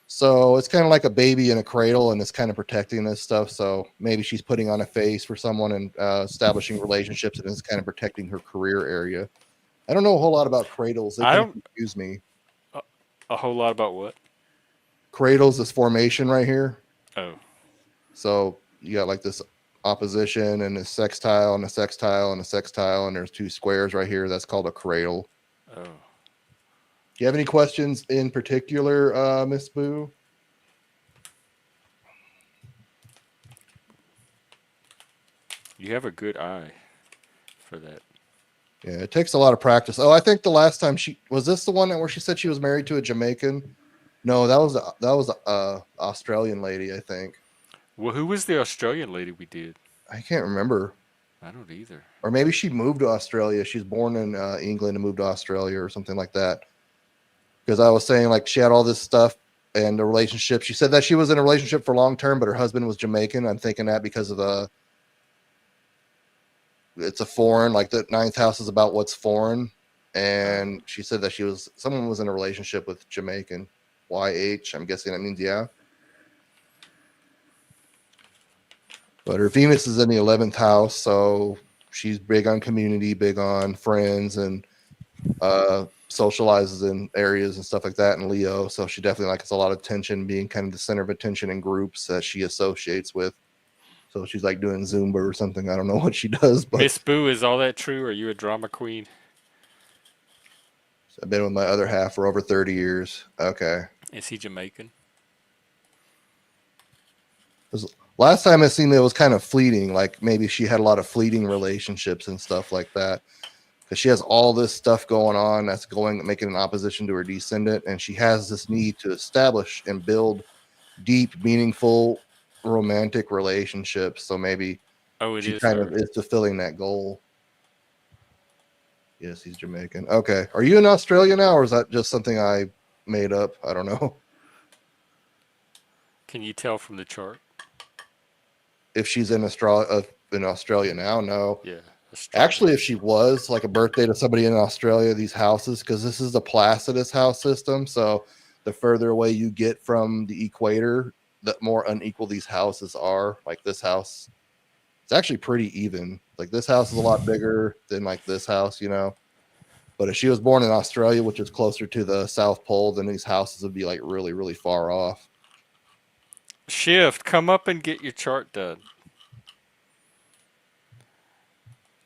So it's kind of like a baby in a cradle, and it's kind of protecting this stuff. So maybe she's putting on a face for someone and establishing relationships, and is kind of protecting her career area. I don't know a whole lot about cradles. They I kind of don't confuse me. a, a whole lot about what? Cradles, this formation right here. Oh, So you got like this opposition and a sextile and a sextile and a sextile, and there's two squares right here. That's called a cradle. oh. Do you have any questions in particular, Miss Boo? You have a good eye for that. Yeah, it takes a lot of practice. Oh, I think the last time she was this the one where she said she was married to a Jamaican. No, that was a Australian lady, I think. Well, who was the Australian lady we did? I can't remember, I don't either. or maybe she moved to Australia. She's born in England and moved to Australia or something like that. Because I was saying like she had all this stuff and the relationship. She said that she was in a relationship for long term, but her husband was Jamaican. I'm thinking that because of the it's a foreign, like the ninth house is about what's foreign. Oh, And she said that someone was in a relationship with Jamaican. YH. I'm guessing that means yeah. But her Venus is in the 11th house, so she's big on community, big on friends, and socializes in areas and stuff like that in Leo. So she definitely likes a lot of attention, being kind of the center of attention in groups that she associates with. So she's like doing Zumba or something. I don't know what she does, but Miss Boo, is all that true? Are you a drama queen? I've been with my other half for over 30 years. Okay. Is he Jamaican? 'Cause last time I seen it was kind of fleeting. Like maybe she had a lot of fleeting relationships and stuff like that. Because she has all this stuff going on that's going making an opposition to her descendant, and she has this need to establish and build deep, meaningful, romantic relationships. So maybe Oh, it she is kind of her. is fulfilling that goal. Yes, he's Jamaican. Okay. Are you in Australia now, or is that just something I made up? I don't know. Can you tell from the chart? If she's in Australia now, no. Yeah, Actually, astrology. if she was like a birthday to somebody in Australia, these houses, because this is the Placidus house system. So the further away you get from the equator, the more unequal these houses are. Like this house, it's actually pretty even. Like this house is a lot bigger than like this house. But if she was born in Australia, which is closer to the South Pole, then these houses would be like really, really far off. Shift, come up and get your chart done.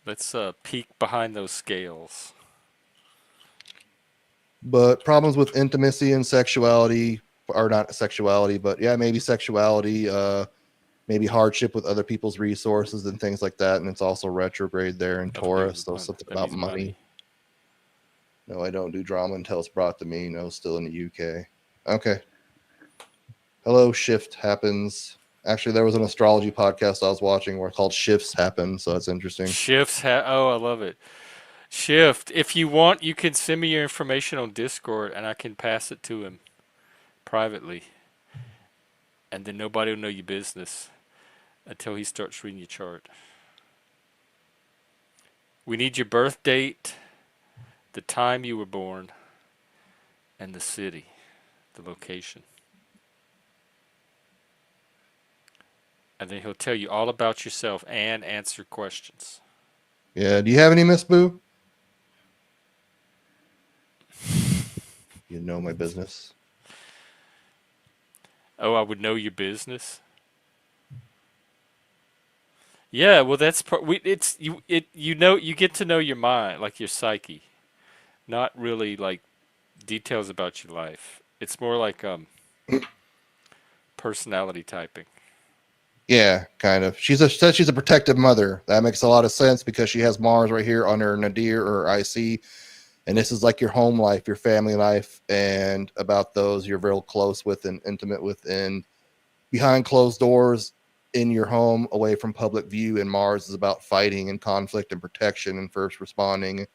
Let's peek behind those scales. But problems with intimacy and sexuality, or not sexuality, but yeah, maybe sexuality, maybe hardship with other people's resources and things like that. And it's also retrograde there in Taurus. So something That about means money. money. No, I don't do drama until it's brought to me. No, still in the UK. Okay. Hello, shift happens. Actually, there was an astrology podcast I was watching where called Shifts Happen. So that's interesting. Oh, I love it. Shift. If you want, you can send me your information on Discord and I can pass it to him privately. And then nobody will know your business until he starts reading your chart. We need your birth date, the time you were born, and the city, the location. And then he'll tell you all about yourself and answer questions. Yeah. Do you have any, Miss Boo? You know my business. Oh, I would know your business. Yeah, well, that's part. It's you. You know. You get to know your mind, like your psyche. Not really like details about your life. It's more like personality typing. Yeah, kind of. Says she's a protective mother. That makes a lot of sense because she has Mars right here on her nadir or IC, and this is like your home life, your family life, and about those you're real close with and intimate with, and behind closed doors in your home, away from public view. And Mars is about fighting and conflict and protection and first responding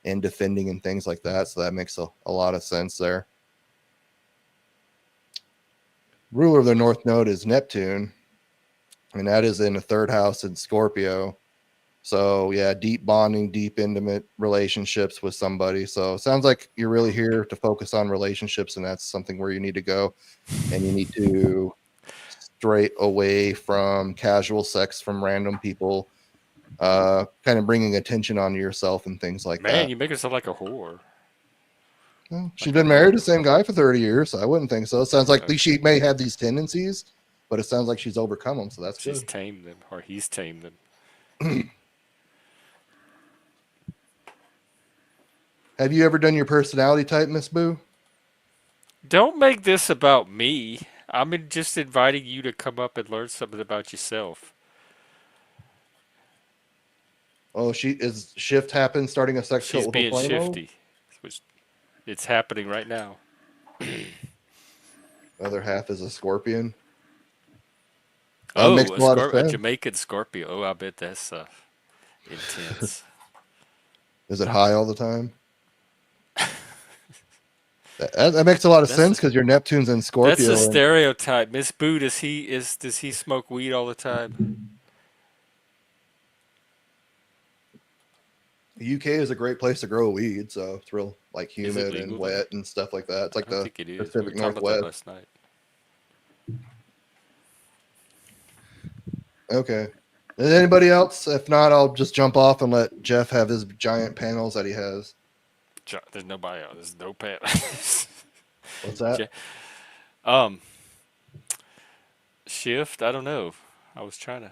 and defending and things like that. So that makes a lot of sense there. Ruler of the North Node is Neptune, and that is in the third house in Scorpio. So yeah, deep bonding, deep intimate relationships with somebody. So it sounds like you're really here to focus on relationships, and that's something where you need to go, and you need to stray away from casual sex from random people, kind of bringing attention on yourself and things like Man, that. you make her sound like a whore. Well, she's Like a been married to the hooker. same guy for 30 years, so I wouldn't think so. It sounds like Okay. she may have these tendencies, but it sounds like she's overcome them, so that's She's good. tamed them, or he's tamed them. Have you ever done your personality type, Miss Boo? Don't make this about me. Just inviting you to come up and learn something about yourself. Oh, she is shift happened starting a sex cult She's with a being flamo. shifty, which it's happening right now. Other half is a scorpion. That makes Oh, a lot of a sense. Jamaican Scorpio. Oh, I bet that's intense. Is it high all the time? That makes a lot of That's sense a, because your Neptune's in that's a Scorpio, and stereotype. Miss Boo, does he smoke weed all the time? the UK is a great place to grow weed. So it's real like Is it humid and legal there? wet and stuff like that. It's I like don't the think it is. We were Pacific talking about that Northwest. last night. Okay. Is anybody else? If not, I'll just jump off and let Jeff have his giant panels that he has. There's nobody else. There's no pan. What's that? um, shift. I don't know. I was trying to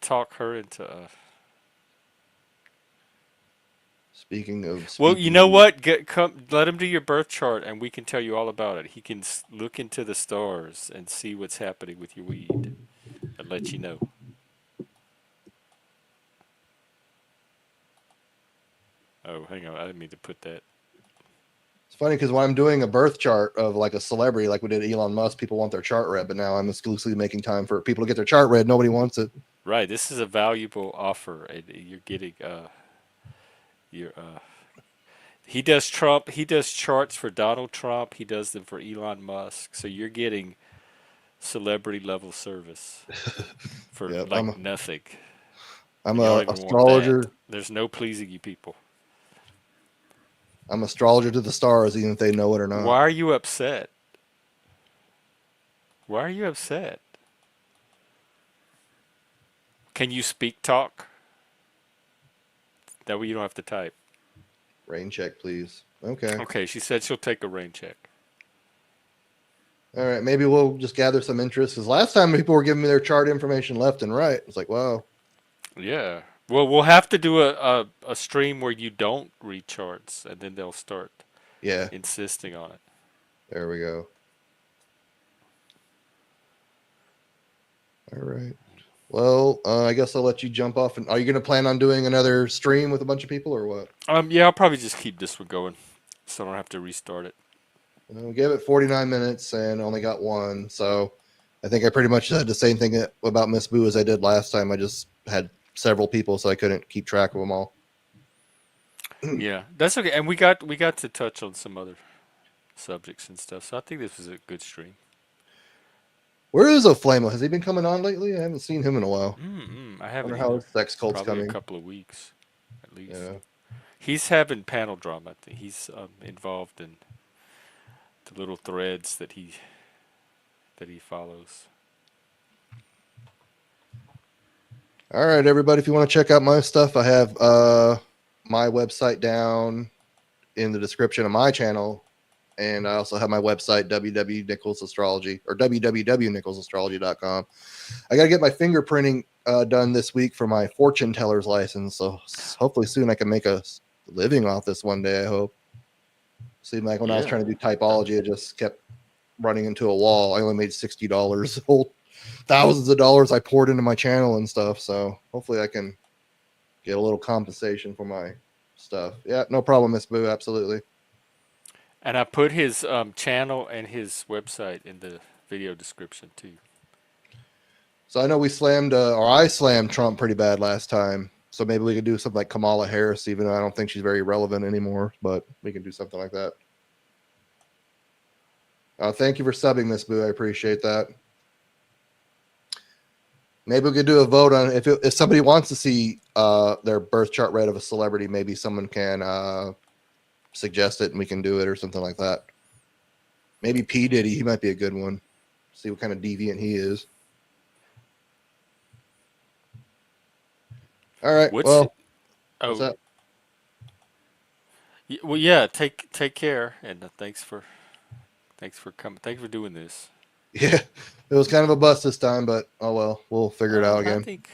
talk her into. Speaking of Well, you know speaking, what? Let him do your birth chart, and we can tell you all about it. He can look into the stars and see what's happening with your weed, and let you know. Oh, hang on. I didn't mean to put that. it's funny because when I'm doing a birth chart of like a celebrity, like we did Elon Musk, people want their chart read, but now I'm exclusively making time for people to get their chart read. Nobody wants it. Right. This is a valuable offer, and you're getting your He does Trump. He does charts for Donald Trump. He does them for Elon Musk. So you're getting celebrity level service for Yeah, like nothing. I'm And y'all a even want that. astrologer. There's no pleasing you people. I'm astrologer to the stars, even if they know it or Why not. are you upset? Why are you upset? Can you speak talk? That way you don't have to type. Rain check, please. Okay. Okay, she said she'll take a rain check. All right. Maybe we'll just gather some interest because last time people were giving me their chart information left and right. It's like, wow. Yeah. Well, we'll have to do a stream where you don't read charts, and then they'll start Yeah. insisting on it. There we go. All right. Well, I guess I'll let you jump off. And are you going to plan on doing another stream with a bunch of people or what? Yeah, I'll probably just keep this one going, so I don't have to restart it. We gave it 49 minutes and only got one. So I think I pretty much said the same thing about Miss Boo as I did last time. I just had several people, so I couldn't keep track of them all. Yeah, that's okay. And we got to touch on some other subjects and stuff. So I think this was a good stream. Where is Oflamo? Has he been coming on lately? I haven't seen him in a while. I I haven't wonder how either. his sex cult's Probably a coming. couple of weeks, at least. Yeah. He's having panel drama. I think he's involved in the little threads that he follows. All right, everybody. If you want to check out my stuff, I have my website down in the description of my channel. And I also have my website, www.NicholsAstrology or www.NicholsAstrology.com. I got to get my fingerprinting done this week for my fortune teller's license. So hopefully soon I can make a living off this one day, I hope. Seemed like when I was Yeah. trying to do typology, it just kept running into a wall. I only made $60. Whole thousands of dollars I poured into my channel and stuff. So hopefully I can get a little compensation for my stuff. Yeah, no problem, Miss Boo. Absolutely. And I put his channel and his website in the video description too. So I know we slammed, or I slammed Trump pretty bad last time. So maybe we could do something like Kamala Harris, even though I don't think she's very relevant anymore. But we can do something like that. Thank you for subbing, Miss Boo. I appreciate that. Maybe we could do a vote on if somebody wants to see their birth chart read of a celebrity. Maybe someone can suggest it and we can do it or something like that. Maybe P Diddy. He might be a good one. See what kind of deviant he is. All right. What's Well, what's oh that? well yeah. Take care and thanks for coming. Thanks for doing this. Yeah, it was kind of a bust this time, but oh well, we'll figure it out I again. think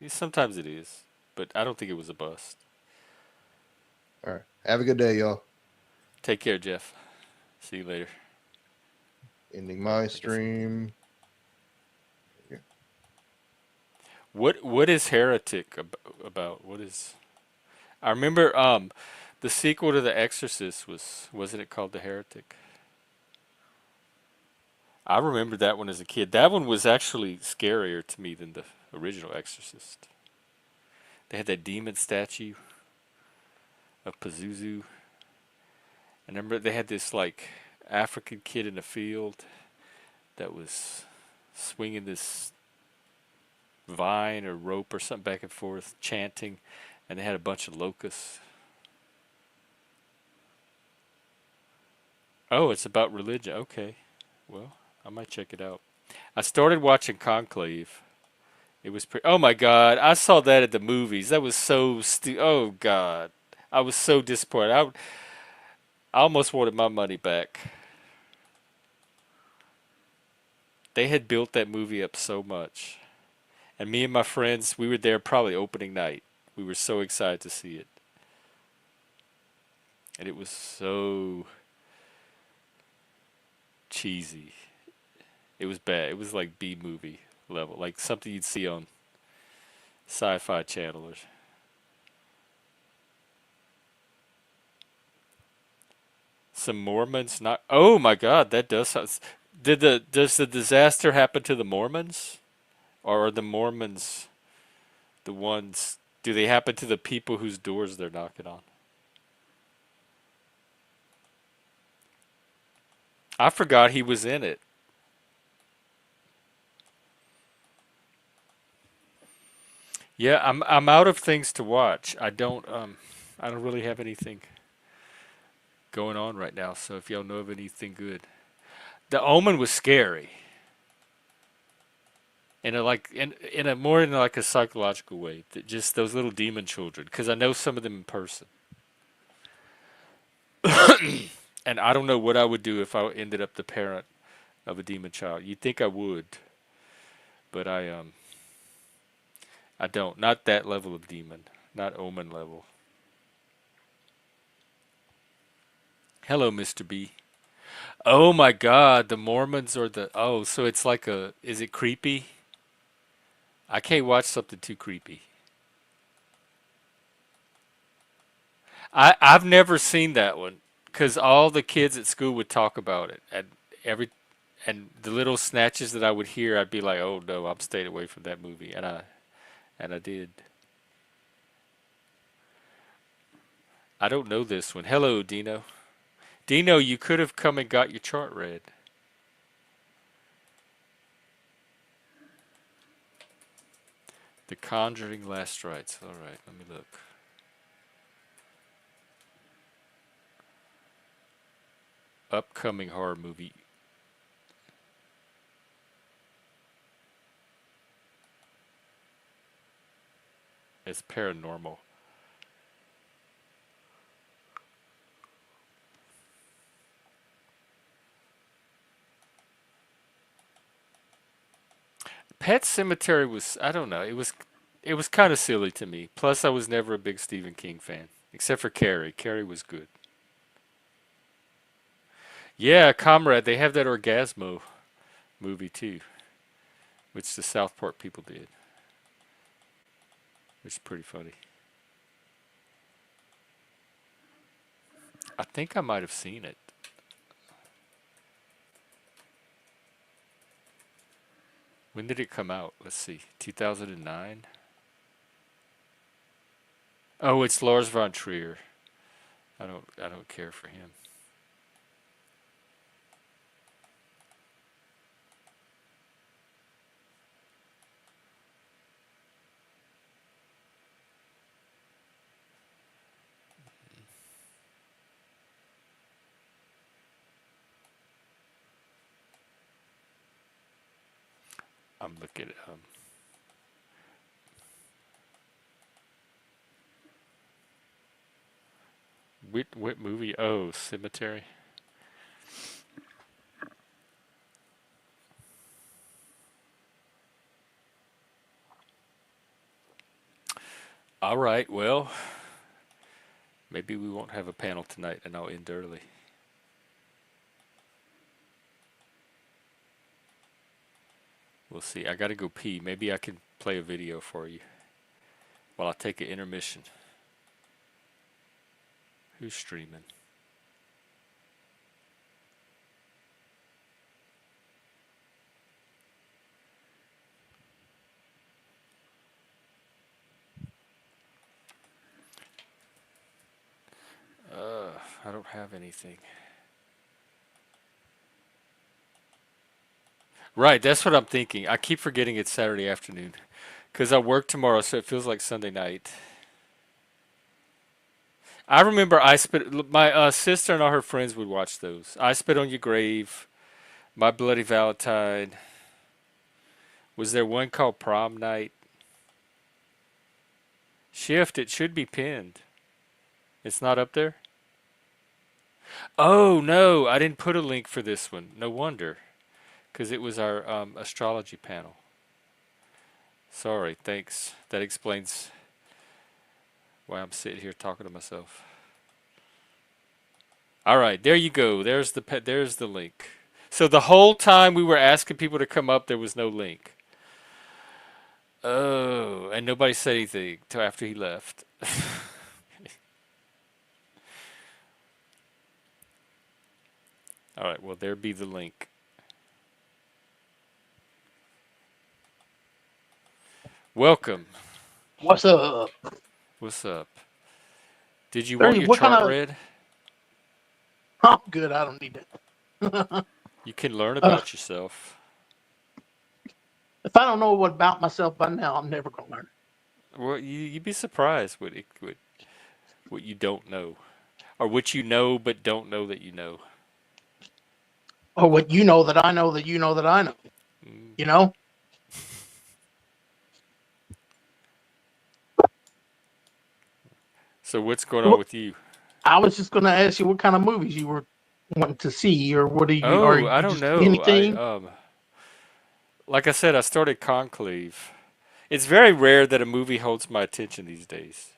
sometimes it is, but I don't think it was a bust. All right. Have a good day, y'all. Take care, Jeff. See you later. Ending Oh, my I guess I'm. stream. What is Heretic about? What is? I remember the sequel to The Exorcist wasn't it called The Heretic? I remember that one as a kid. That one was actually scarier to me than the original Exorcist. They had that demon statue of Pazuzu. I remember they had this like African kid in the field that was swinging this vine or rope or something back and forth, chanting, and they had a bunch of locusts. Oh, it's about religion. Okay, well, I might check it out. I started watching Conclave. It was pretty. Oh my God, I saw that at the movies. That was so Oh God, I was so disappointed. I almost wanted my money back. They had built that movie up so much, and me and my friends, we were there probably opening night. We were so excited to see it, and it was so cheesy. It was bad. It was like B movie level, like something you'd see on Sci-Fi Channel or some Mormons. Not. Oh my God, that does sound. Does the disaster happen to the Mormons, or are the Mormons the ones? Do they happen to the people whose doors they're knocking on? I forgot he was in it. Yeah, I'm out of things to watch. I don't really have anything going on right now. So if y'all know of anything good, The Omen was scary in a like in a more in like a psychological way. That just those little demon children, because I know some of them in person, and I don't know what I would do if I ended up the parent of a demon child. You'd think I would, but I don't. Not that level of demon. Not Omen level. Hello, Mr. B. Oh my God, the Mormons or the oh, so it's like a is it creepy? I can't watch something too creepy. I've never seen that one because all the kids at school would talk about it, and every and the little snatches that I would hear, I'd be like, oh no, I'm staying away from that movie, and I did. I don't know this one. Hello, Dino. Dino, you could have come and got your chart read. The Conjuring Last Rites. All right, let me look. Upcoming horror movie. It's paranormal. Pet Cemetery was I don't know. It was kind of silly to me. Plus, I was never a big Stephen King fan, except for Carrie. Carrie was good. Yeah, Comrade. They have that Orgasmo movie too, which the South Park people did, which is pretty funny. I think I might have seen it. When did it come out? Let's see. 2009. Oh, it's Lars von Trier. I don't care for him. I'm looking at what movie? Oh, Cemetery. All right. Well, maybe we won't have a panel tonight, and I'll end early. We'll see. I gotta go pee. Maybe I can play a video for you while I take an intermission. Who's streaming? I don't have anything. Right, that's what I'm thinking. I keep forgetting it's Saturday afternoon because I work tomorrow, so it feels like Sunday night. I remember I spit. My sister and all her friends would watch those. I Spit on Your Grave, My Bloody Valentine. Was there one called Prom Night? Shift. It should be pinned. It's not up there. Oh no, I didn't put a link for this one. No wonder, because it was our astrology panel. Sorry. Thanks. That explains why I'm sitting here talking to myself. All right, there you go. There's the link. So the whole time we were asking people to come up, there was no link. Oh, and nobody said anything till after he left. All right, well there be the link. Welcome. What's up? What's up? Did you want Ernie, your what kind chart of? read? I'm good. I don't need that. You can learn Uh, about yourself. if I don't know what about myself by now, I'm never gonna learn. Well, you'd be surprised what you don't know, or what you know but don't know that you know. Or what you know that I know that you know that I know. Mm. You know? So what's going on Well, with you? I was just gonna ask you what kind of movies you were wanting to see, or what are you? Are Oh, you I don't just know. anything? Like I said, I started Conclave. It's very rare that a movie holds my attention these days,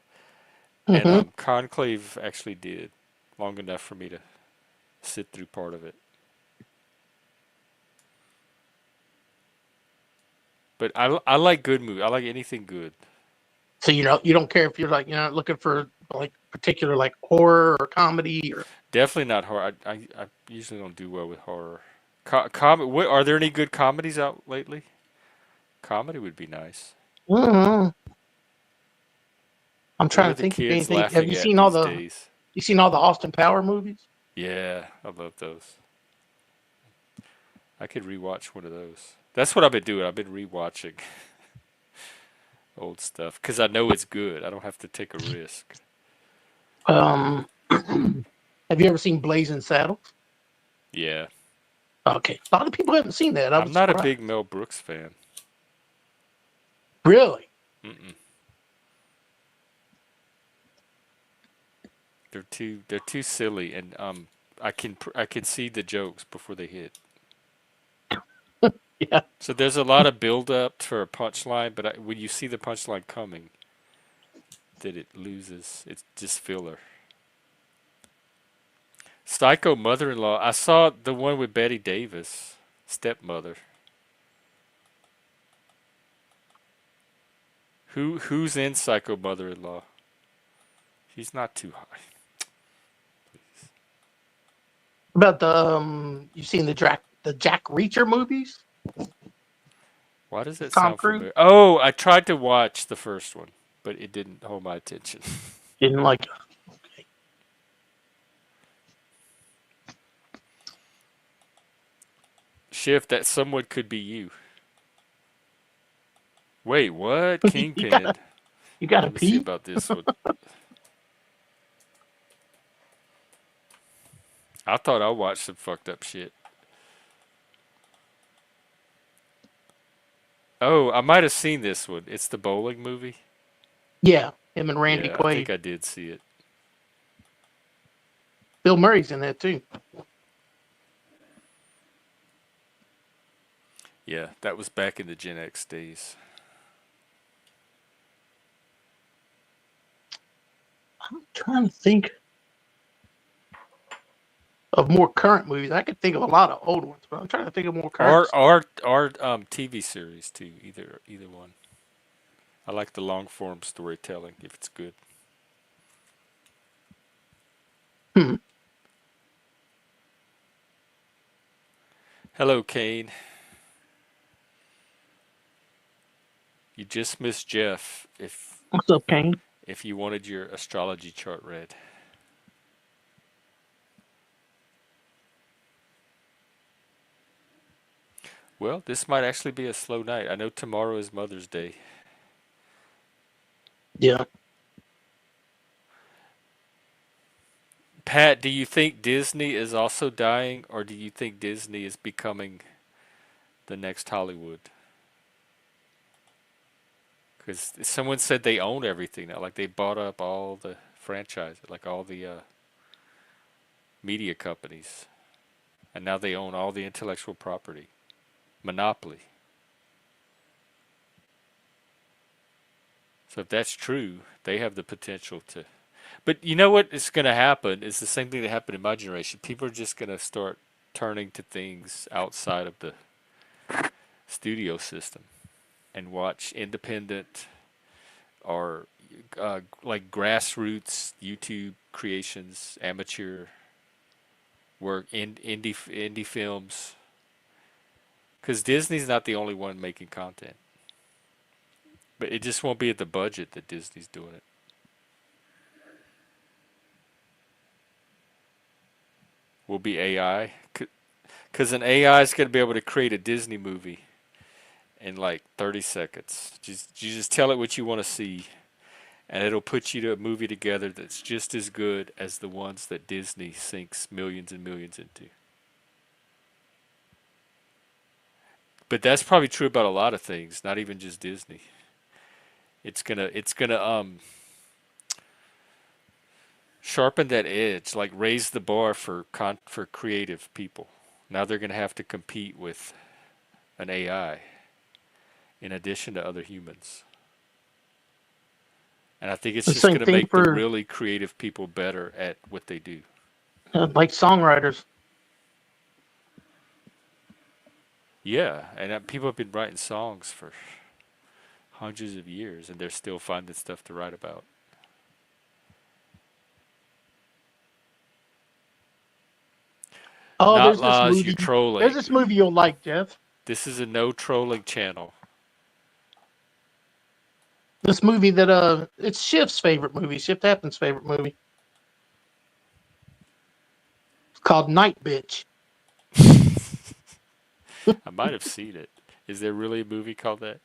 and Mm-hmm. Conclave actually did long enough for me to sit through part of it. But I like good movies. I like anything good. So you don't care if you're like looking for like particular like horror or comedy or. Definitely not horror. I usually don't do well with horror. What are there any good comedies out lately? Comedy would be nice. Mm-hmm. I'm What trying are to the think of kids anything. Have laughing you at seen all these the? days? You seen all the Austin Power movies? Yeah, I love those. I could rewatch one of those. That's what I've been doing. I've been rewatching old stuff because I know it's good. I don't have to take a risk. Um, have you ever seen Blazing Saddles? Yeah, Okay, a lot of people haven't seen that. I I'm was not a surprised. big Mel Brooks fan. Really? Mm-mm. They're too silly, and I can see the jokes before they hit. Yeah. So there's a lot of build up for a punchline, but when you see the punchline coming, that it loses. It's just filler. Psycho Mother-in-Law. I saw the one with Betty Davis, Stepmother. Who's in Psycho Mother-in-Law? She's not too high. About the you've seen the Jack Reacher movies? Why does that Tom sound Cruise? familiar? Oh, I tried to watch the first one, but it didn't hold my attention. Didn't like it. Okay. Shift, that someone could be you. Wait, what? You Kingpin. gotta Let me see pee. about this one. I thought I watched some fucked up shit. Oh, I might have seen this one. It's the bowling movie. Yeah, him and Randy Yeah, I think Quaid. I did see it. Bill Murray's in that too. Yeah, that was back in the Gen X days. I'm trying to think of more current movies. I could think of a lot of old ones, but I'm trying to think of more current. Or TV series too. Either one. I like the long form storytelling if it's good. Hmm. Hello, Kane. You just missed Jeff What's up, Kane? if you wanted your astrology chart read. Well, this might actually be a slow night. I know tomorrow is Mother's Day. Yeah. Pat, do you think Disney is also dying, or do you think Disney is becoming the next Hollywood? Because someone said they own everything now. Like they bought up all the franchises, like all the media companies. And now they own all the intellectual property. Monopoly. So if that's true, they have the potential to. But you know what is going to happen? It's the same thing that happened in my generation. People are just going to start turning to things outside of the studio system and watch independent or like grassroots YouTube creations, amateur work, indie films. Because Disney's not the only one making content, but it just won't be at the budget that Disney's doing it. Will be AI, because an AI is going to be able to create a Disney movie in like 30 seconds. You just tell it what you want to see, and it'll put you to a movie together that's just as good as the ones that Disney sinks millions and millions into. But that's probably true about a lot of things, not even just Disney. It's gonna sharpen that edge, like raise the bar for creative people. Now they're gonna have to compete with an AI in addition to other humans. And I think it's The just same gonna thing make the for really creative people better at what they do. like songwriters. Yeah, and people have been writing songs for hundreds of years, and they're still finding stuff to write about. Oh, Not there's this laws, you're movie. There's trolling. this movie you'll like, Jeff. This is a no trolling channel. This movie that it's Shift's favorite movie. Shift Happens' favorite movie. It's called Night Bitch. I might have seen it. Is there really a movie called that?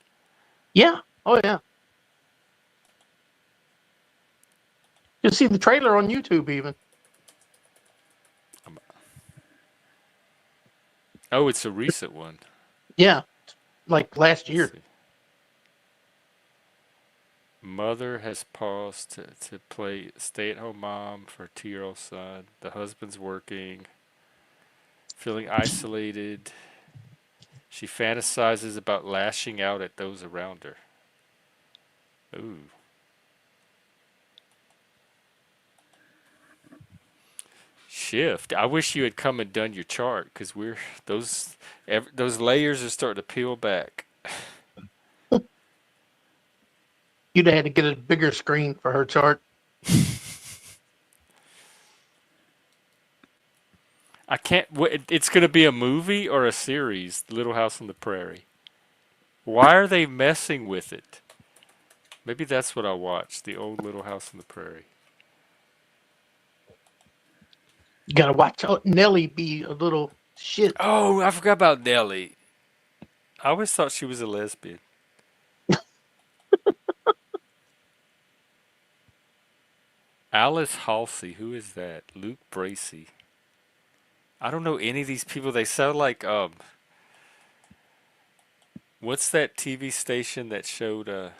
Yeah. Oh yeah. You'll see the trailer on YouTube even. Oh, it's a recent one. Yeah. Like last Let's year. see. Mother has paused to play stay-at-home mom for a 2-year-old son. The husband's working, feeling isolated. She fantasizes about lashing out at those around her. Ooh. shift. I wish you had come and done your chart because those layers are starting to peel back. You'd have had to get a bigger screen for her chart. I can't. It's going to be a movie or a series, Little House on the Prairie. Why are they messing with it? Maybe that's what I'll watch, the old Little House on the Prairie. You gotta watch out Nelly be a little shit. Oh, I forgot about Nellie. I always thought she was a lesbian. Alice Halsey, who is that? Luke Bracey. I don't know any of these people. They sound like what's that TV station that showed the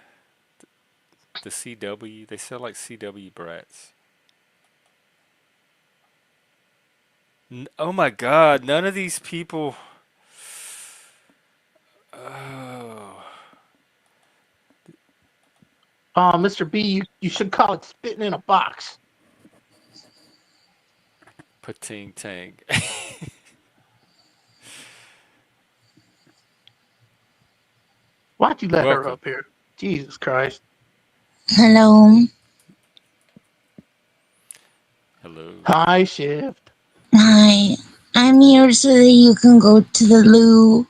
CW? They sound like CW brats. Oh my God! None of these people. Oh, Mr. B, you should call it spitting in a box. pating tang. Why'd you let her Welcome. up here? Jesus Christ. Hello. Hello. Hi, Shift. Hi. I'm here so that you can go to the loo.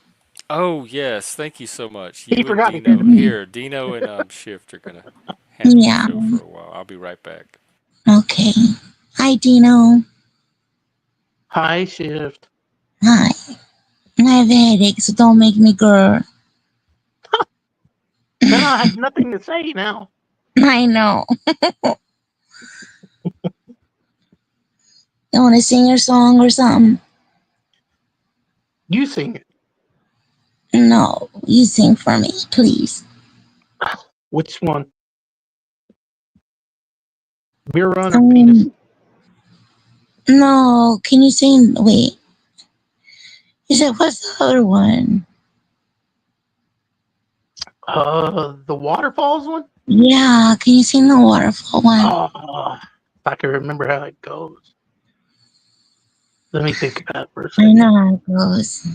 Oh yes, thank you so much. He You and forgot to Dino. do Here, Dino and Shift are gonna handle the Yeah. show for a while. I'll be right back. Okay. Hi, Dino. Hi, Shift. Hi. I have a headache, so don't make me grr. Then I have nothing to say now. I know. You want to sing your song or something? You sing it. No. You sing for me, please. Which one? Beer run or penis? No. Can you sing? Wait. You said, what's the other one? The waterfalls one? Yeah. Can you sing the waterfall one? Oh, if I can remember how it goes. Let me think about it for a I second. know how it goes.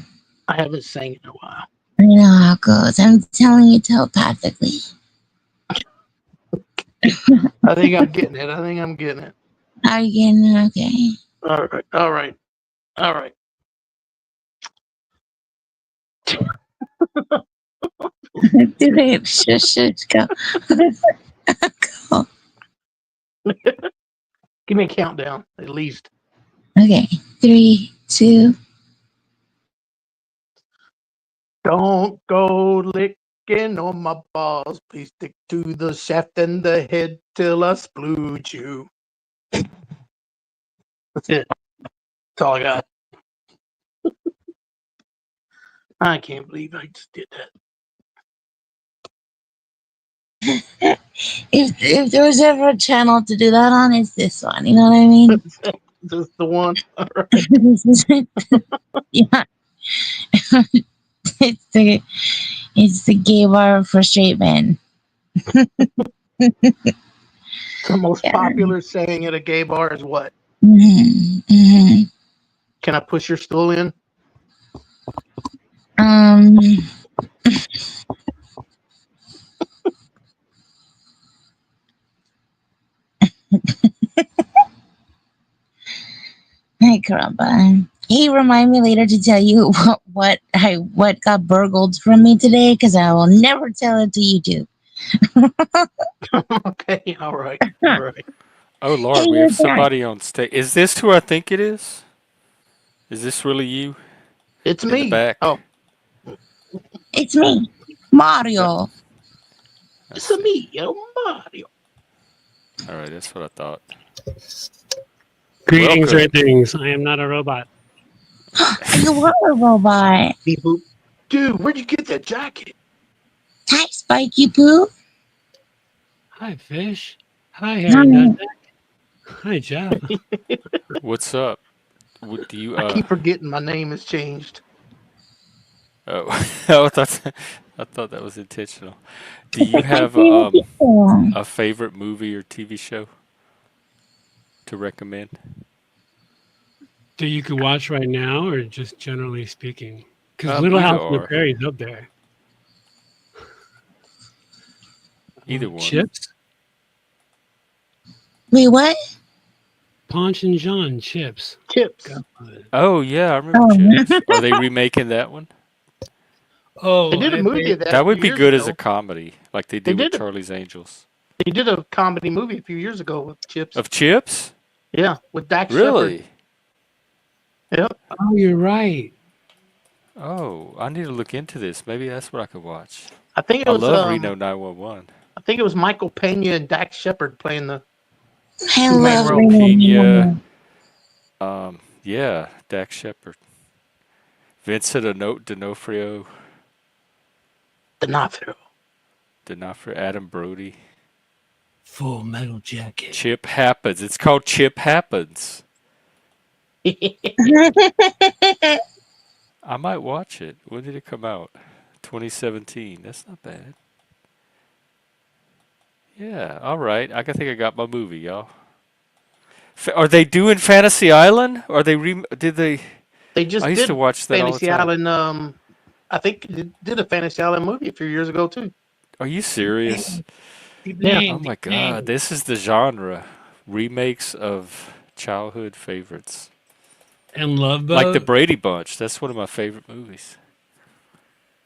I haven't sang in a while. I know how it goes. I'm telling you telepathically. I think I'm getting it. Are you getting it? Okay. All right. Do it. Shush, go. Go. Give me a countdown, at least. Okay. 3, 2. Don't go licking on my balls. Please stick to the shaft and the head till I splooge you. That's it. That's all I got. I can't believe I just did If there was ever a channel to do that on, it's this one. You know what I mean? that. This is the one. All right. This is yeah. It's the gay bar for straight men. The most Yeah. popular saying at a gay bar is what? Mm-hmm. Can I push your stool in? Um. Hey, caramba. Hey, remind me later to tell you what got burgled from me today, because I will never tell it to you two. Okay, all right. Oh Hey, Lord, we you're have back. somebody on stage. Is this who I think it is? Is this really you It's in the me. back? Oh, It's me, That, Mario. I it's a see. me, Mario. All right, that's what I thought. Greetings, Welcome. red things. I am not a robot. You are a robot. Beep boop. Dude, where'd you get that jacket? Hi, Spiky Poo. Hi, Fish. Hi, Hi. Harry Nutsack. Hi, Jeff. What's up? What do you I keep forgetting my name has changed. Oh, I thought that was intentional. Do you My have favorite people. a favorite movie or TV show to recommend? that you could watch right now, or just generally speaking? Because Um, Little either House on the or. Prairie is up there. Either one. Chips, Wait, what? Ponch and John Chips. Chips. Godfather. Oh yeah, I remember Oh, Chips. Are they remaking that one? They Oh, did a movie of that That a would few be years good ago. as a comedy, like they They did with did. Charlie's Angels. They did a comedy movie a few years ago with Chips. Of Chips? Yeah, with Dax Shepard. Really? Yep. oh, you're right. Oh, I need to look into this. Maybe that's what I could watch. I think it I was love Reno 911. I think it was Michael Pena and Dax Shepard playing the I two main love Michael roles. Pena. Yeah, Dax Shepard. Vincent D'Onofrio. D'Onofrio. Adam Brody. Full Metal Jacket. Chip Happens. It's called Chip Happens. I might watch it. When did it come out? 2017. That's not bad. Yeah, all right. I think I got my movie, y'all. Are they doing Fantasy Island? Or did they? They just I used did to watch that all the Fantasy time. Island. I think they did a Fantasy Island movie a few years ago too. Are you serious? Yeah. Oh my god, this is the genre. Remakes of childhood favorites. And Love Boat. Like the Brady Bunch. That's one of my favorite movies.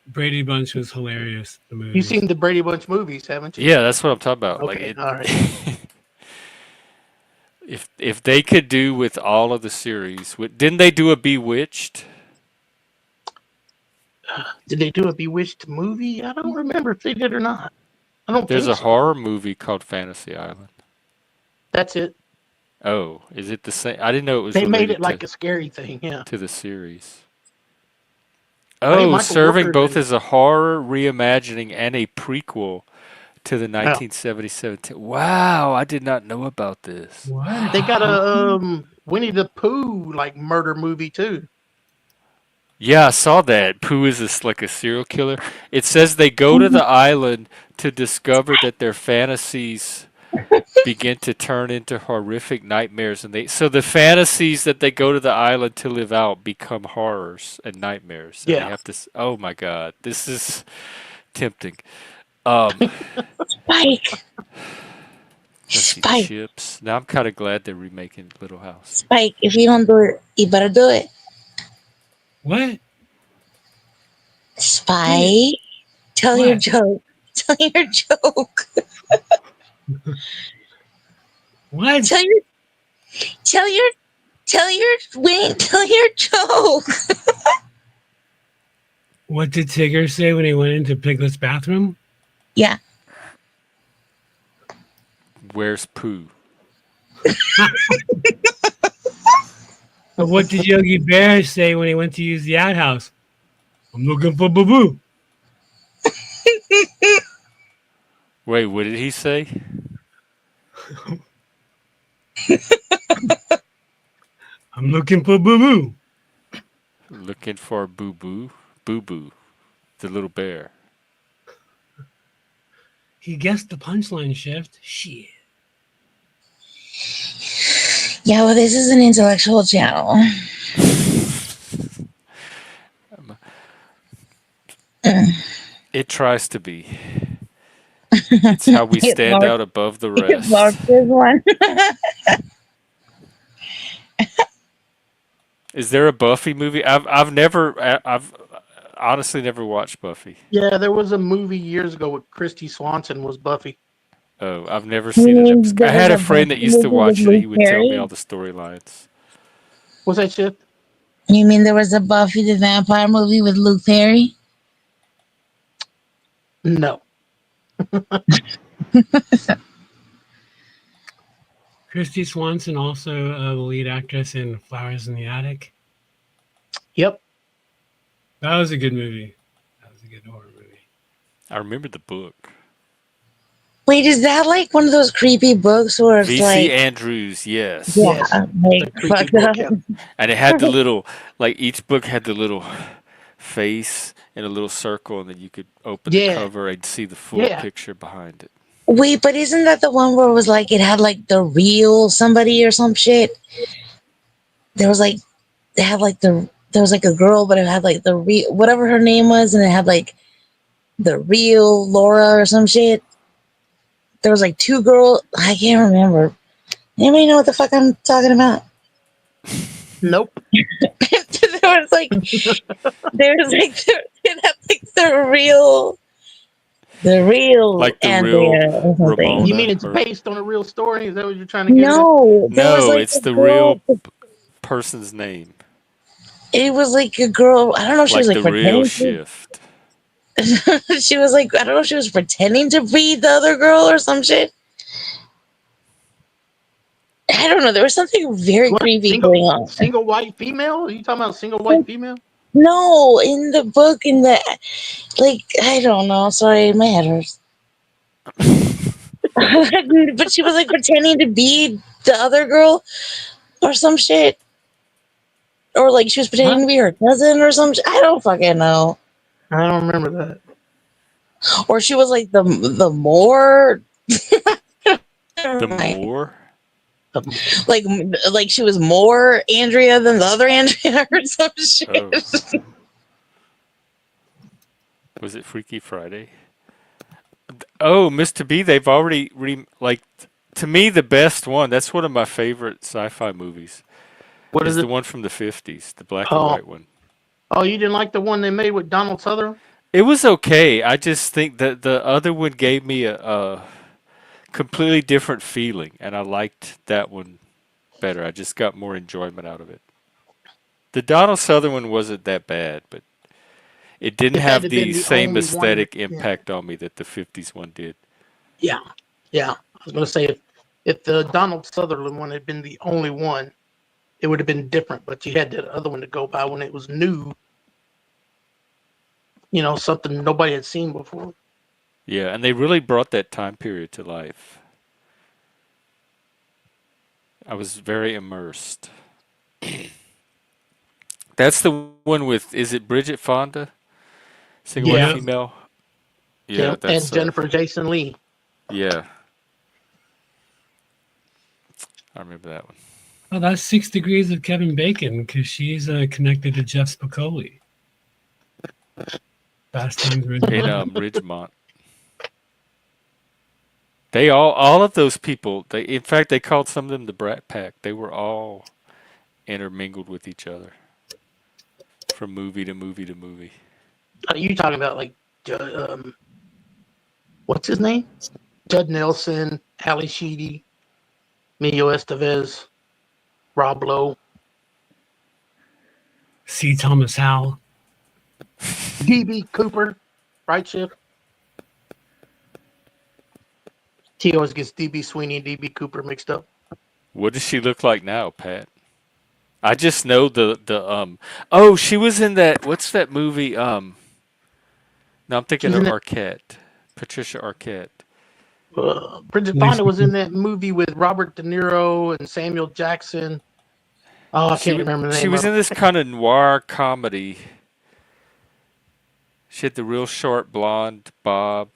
Brady Bunch was hilarious. The movie. You've seen the Brady Bunch movies, haven't you? Yeah, that's what I'm talking about. Okay, Like all right. if they could do with all of the series, didn't they do a Bewitched? Did they do a Bewitched movie? I don't remember if they did or not. I don't There's think a so. horror movie called Fantasy Island. That's it. Oh, is it the same? I didn't know it was They made related it like a scary thing, yeah. to the series. I think Oh, Michael serving Rooker both did. as a horror reimagining and a prequel to the 1977. Wow, I did not know about this. What? They got a Winnie the Pooh like murder movie too. Yeah, I saw that. Pooh is like a serial killer. It says they go to the island to discover that their fantasies begin to turn into horrific nightmares, and so the fantasies that they go to the island to live out become horrors and nightmares. And they Yeah. have to. Oh my God, this is tempting. Spike. Let's see, Spike. Chips. Now I'm kind of glad they're remaking Little House. Spike. If you don't do it, you better do it. What? Spike. Tell your What? joke. Tell your joke. What? Tell your joke. What did Tigger say when he went into Piglet's bathroom? Yeah. Where's Pooh? But what did Yogi Bear say when he went to use the outhouse? I'm looking for Boo Boo. Wait, what did he say? I'm looking for Boo Boo. Looking for Boo Boo? Boo Boo, the little bear. He guessed the punchline shift. Shit. Yeah, well, this is an intellectual channel. It tries to be. It's how we stand out above the rest. This one. Is there a Buffy movie? I've honestly never watched Buffy. Yeah, there was a movie years ago with Christy Swanson was Buffy. Oh, I've never seen it. I had a friend that used to watch it. He would tell me all the storylines. Was that shit? You mean there was a Buffy the Vampire movie with Luke Perry? No. Christy Swanson, also the lead actress in Flowers in the Attic. Yep. That was a good movie. That was a good horror movie. I remember the book. Wait, is that like one of those creepy books where it's V.C. like... Andrews, yes. Yeah, Yes. like, The fuck creepy it book, up. yeah. And it had the little, like each book had the little face in a little circle, and then you could open the cover and see the full picture behind it. Wait, but isn't that the one where it was like it had like the real somebody or some shit? There was like they had like there was like a girl, but it had like the real whatever her name was, and it had like the real Laura or some shit. There was like two girls. I can't remember. Anybody know what the fuck I'm talking about? Nope. there was like it had like the real Like the real Andrea or something. Ramona. You mean it's or- based on a real story? Is that what you're trying to get at? No, there was No, like it's a the girl. real person's name. It was like a girl. I don't know if she Like was like the real pretending. shift. She was like, I don't know if she was pretending to be the other girl or some shit. I don't know. There was something very What? creepy going on. Single white female? Are you talking about single white female? No, in the book, like, I don't know. Sorry, my head hurts. But she was like pretending to be the other girl or some shit. Or like she was pretending to be her cousin or some shit. I don't fucking know. I don't remember that. Or she was like the more The Moor? like she was more Andrea than the other Andrea or some shit. Oh. Was it Freaky Friday? Oh, Mr. B, they've already to me the best one. That's one of my favorite sci-fi movies. What is the it? one from the 50s, the black and Oh. white one. Oh, you didn't like the one they made with Donald Sutherland? It was okay. I just think that the other one gave me a completely different feeling, and I liked that one better. I just got more enjoyment out of it. The Donald Sutherland wasn't that bad, but it didn't It had have to been the the same only aesthetic one, yeah. impact on me that the 50s one did. Yeah. I was going to say, if the Donald Sutherland one had been the only one, it would have been different. But you had the other one to go by when it was new. You know, something nobody had seen before. Yeah, and they really brought that time period to life. I was very immersed. That's the one with, is it Bridget Fonda? Single white Yeah. female? Yeah, that's And Jennifer Jason Leigh. Yeah. I remember that one. Oh, that's 6 Degrees of Kevin Bacon because she's connected to Jeff Spicoli. Fast Times In Ridgemont. Ridgemont. They all of those people, in fact, they called some of them the Brat Pack. They were all intermingled with each other from movie to movie to movie. Are you talking about like, what's his name? Judd Nelson, Ali Sheedy, Emilio Estevez, Rob Lowe, C. Thomas Howell. D.B. Cooper, right, Chip? He always gets D.B. Sweeney and D.B. Cooper mixed up. What does she look like now, Pat? I just know oh, she was in that, what's that movie? No, I'm thinking of Arquette. Patricia Arquette. Bridget Fonda was in that movie with Robert De Niro and Samuel Jackson. Oh, I can't remember the name. She was in this kind of noir comedy. She had the real short blonde bob.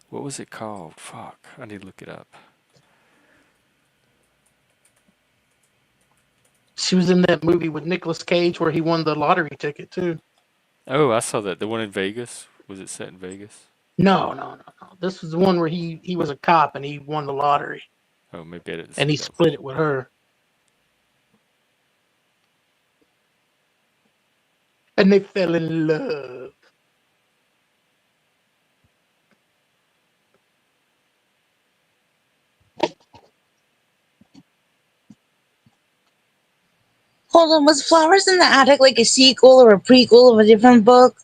What was it called? Fuck, I need to look it up. She was in that movie with Nicolas Cage where he won the lottery ticket too. Oh, I saw that. The one in Vegas. Was it set in Vegas? No. This was the one where he was a cop and he won the lottery. Oh, maybe I didn't. And he split it with her. And they fell in love. Hold on, was Flowers in the Attic like a sequel or a prequel of a different book?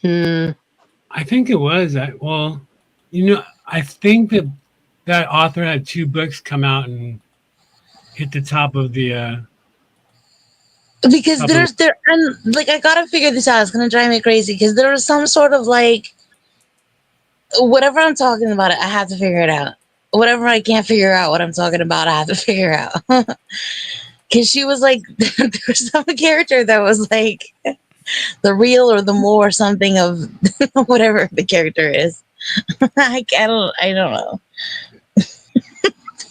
I think it was. Well, I think that author had 2 books come out and hit the top of the. Because I gotta figure this out. It's gonna drive me crazy because there was some sort of like whatever I'm talking about. I have to figure it out. Whatever I can't figure out what I'm talking about, I have to figure out. Because she was like, there was some character that was like the real or the more something of whatever the character is. I don't know.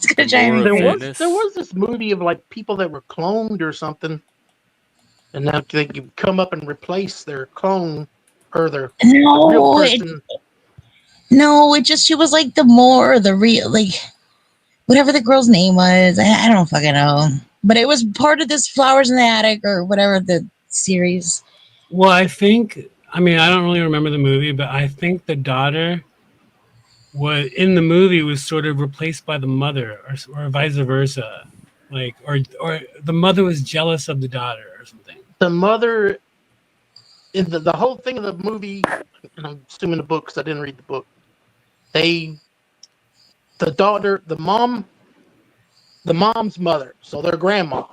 gonna drive me more There of crazy. Venice. was this movie of like people that were cloned or something, and now they could come up and replace their clone or their real No, person. it just she was like the real like whatever the girl's name was. I don't fucking know, but it was part of this Flowers in the Attic or whatever the series. Well, I think, I mean, I don't really remember the movie, but I think the daughter was in the movie was sort of replaced by the mother, or vice versa. Like, or the mother was jealous of the daughter or something. The mother in the whole thing of the movie, and I'm assuming the book because I didn't read the book. The daughter, the mom's mother, so their grandma,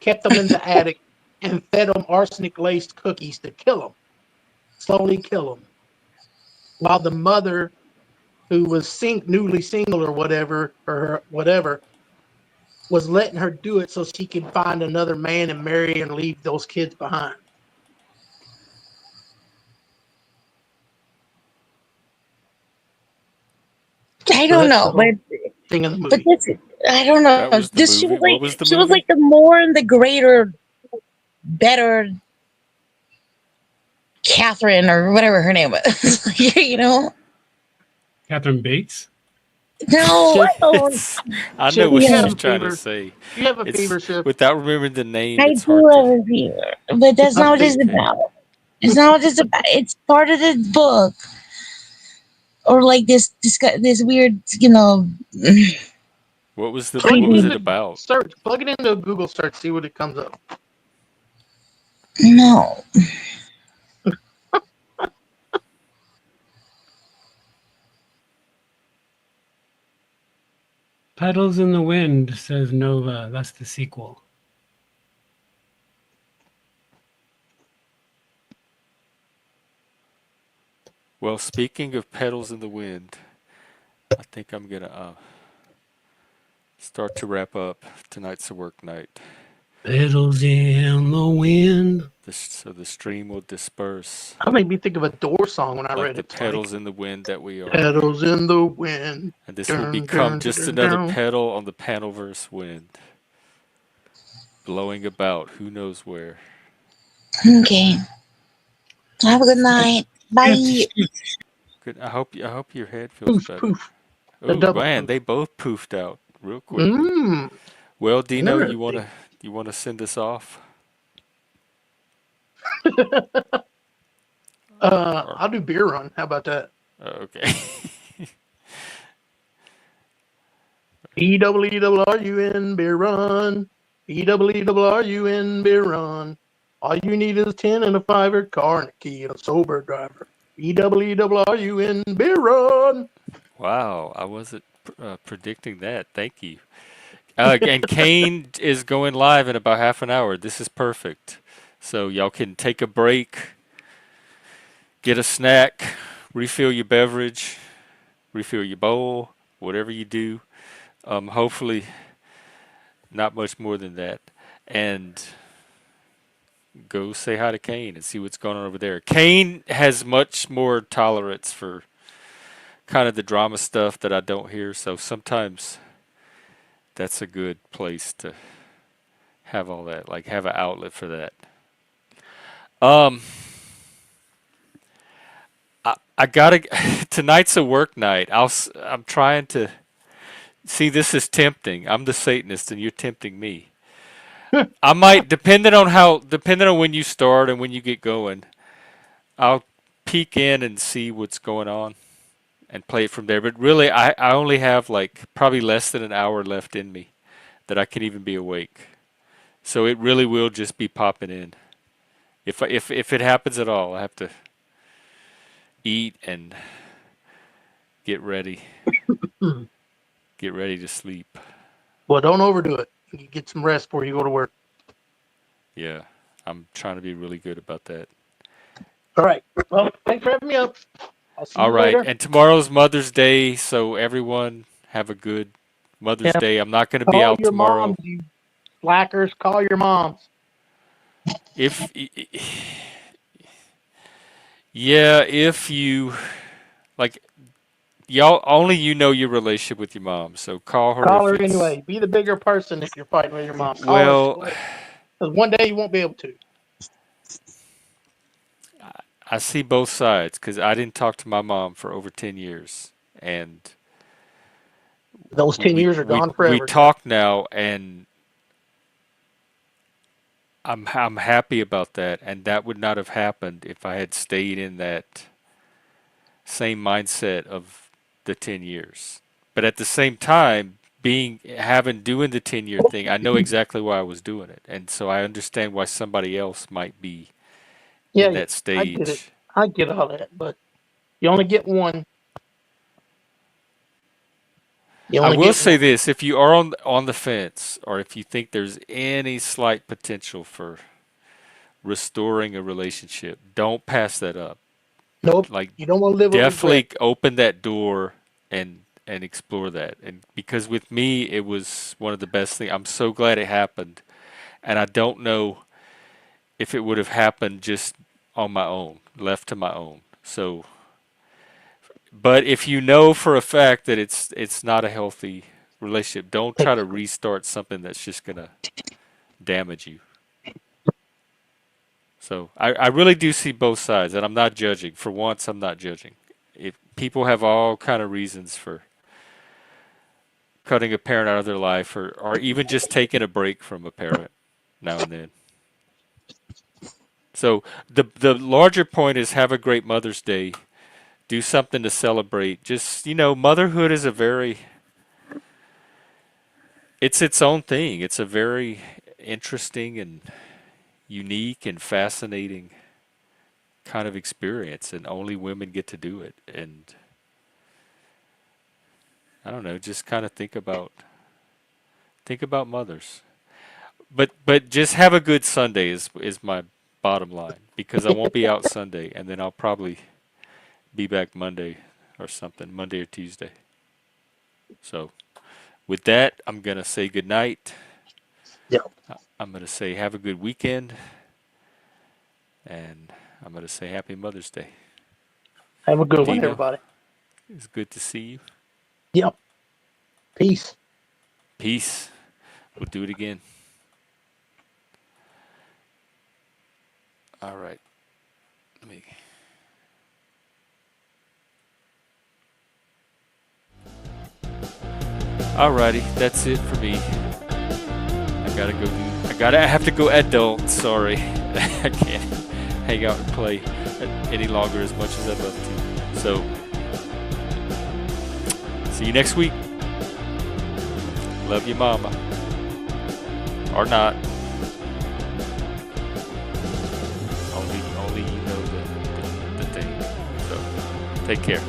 kept them in the attic and fed them arsenic laced cookies to kill them, slowly kill them. While the mother, who was newly single or whatever, was letting her do it so she could find another man and marry and leave those kids behind. I So don't that's the know, but whole thing of the but movie. this I don't know. That was the This movie. What was the she was movie? like the more and the greater, better Catherine or whatever her name was. You know? Catherine Bates. No, I don't. It's, I know Chip, what you Yeah, she's have a trying to fever. say. You have a It's fever, Chip. without remembering the name. I It's do hard have to. a fever, but that's I not what it's think Okay. about. It's not what it's about. It's part of the book, or like this weird, What was the? plug What it was creepy. it into about? search. Plug it into a Google search. See what it comes up. No, Petals in the Wind, says Nova. That's the sequel. Well, speaking of petals in the wind, I think I'm gonna start to wrap up. Tonight's a work night. Petals in the Wind. So the stream will disperse That made me think of a Door song when I like read the it. It's like petals in the wind that we are. petals in the wind. And this will Dun, become dun, dun, just dun, another dun. petal on the panelverse wind, blowing about who knows where. okay. Have a good night. Bye. Good. I hope your head feels Poof, better. poof. The Oh double man, poof. they both poofed out real quickly. Mmm. Well, Dino, you Interesting. wanna send us off? Or, I'll do beer run. How about that? okay. BWERUN beer run. BWERUN beer run. All you need is a 10 and a 5 car and a key and a sober driver. BWERUN beer run. Wow, I wasn't predicting that. Thank you. And Kane is going live in about half an hour. This is perfect. So y'all can take a break, get a snack, refill your beverage, refill your bowl, whatever you do. Hopefully, not much more than that. And go say hi to Kane and see what's going on over there. Kane has much more tolerance for kind of the drama stuff that I don't hear. So sometimes that's a good place to have all that, like have an outlet for that. Um, I gotta. Tonight's a work night. I'm trying to see. This is tempting. I'm the Satanist, and you're tempting me. I might, depending on when you start and when you get going, I'll peek in and see what's going on and play it from there. But really, I only have like probably less than an hour left in me that I can even be awake. So it really will just be popping in. If it happens at all, I have to eat and get ready. Get ready to sleep. Well, don't overdo it. You get some rest before you go to work. Yeah, I'm trying to be really good about that. All right. Well, thanks for having me up. I'll see All you right, later. and tomorrow's Mother's Day, so everyone have a good Mother's Yeah. Day. I'm not going to be Call out your tomorrow. moms, you slackers. Call your moms. If yeah, if you like y'all only you know your relationship with your mom, so call her Call if her it's anyway. Be the bigger person if you're fighting with your mom. Call her. well. Because one day you won't be able to. I see both sides because I didn't talk to my mom for over 10 years, and Those 10 years are gone we forever. talk now, and I'm happy about that, and that would not have happened if I had stayed in that same mindset of the 10 years. But at the same time, doing the 10-year thing, I know exactly why I was doing it, and so I understand why somebody else might be Yeah, in that I get it. stage. I get all that, but you only get one. You I only will get say one. this, if you are on the fence, or if you think there's any slight potential for restoring a relationship, don't pass that up. Nope. Like, You don't want to live with regret. definitely open that door and explore that. And because with me, it was one of the best things. I'm so glad it happened, and I don't know if it would have happened just on my own, left to my own. So, but if you know for a fact that it's not a healthy relationship, don't try to restart something that's just gonna damage you. So I really do see both sides, and I'm not judging. For once, I'm not judging. If people have all kind of reasons for cutting a parent out of their life, or even just taking a break from a parent now and then. So the larger point is have a great Mother's Day. Do something to celebrate. Just, motherhood is it's its own thing. It's a very interesting and unique and fascinating kind of experience, and only women get to do it. And I don't know, just kind of think about mothers. But just have a good Sunday is my bottom line, because I won't be out Sunday, and then I'll probably be back Monday or something, Monday or Tuesday. So with that, I'm gonna say good night. Yeah. I'm gonna say have a good weekend, and I'm gonna say Happy Mother's Day. Have a good one, Dino, everybody. it's good to see you. Yep. Peace. Peace. We'll do it again. All right. Let me. Alrighty, that's it for me. I have to go adult, sorry. I can't hang out and play any longer as much as I'd love to. So, see you next week. Love you, mama. Or not. Only you know the thing. So, take care.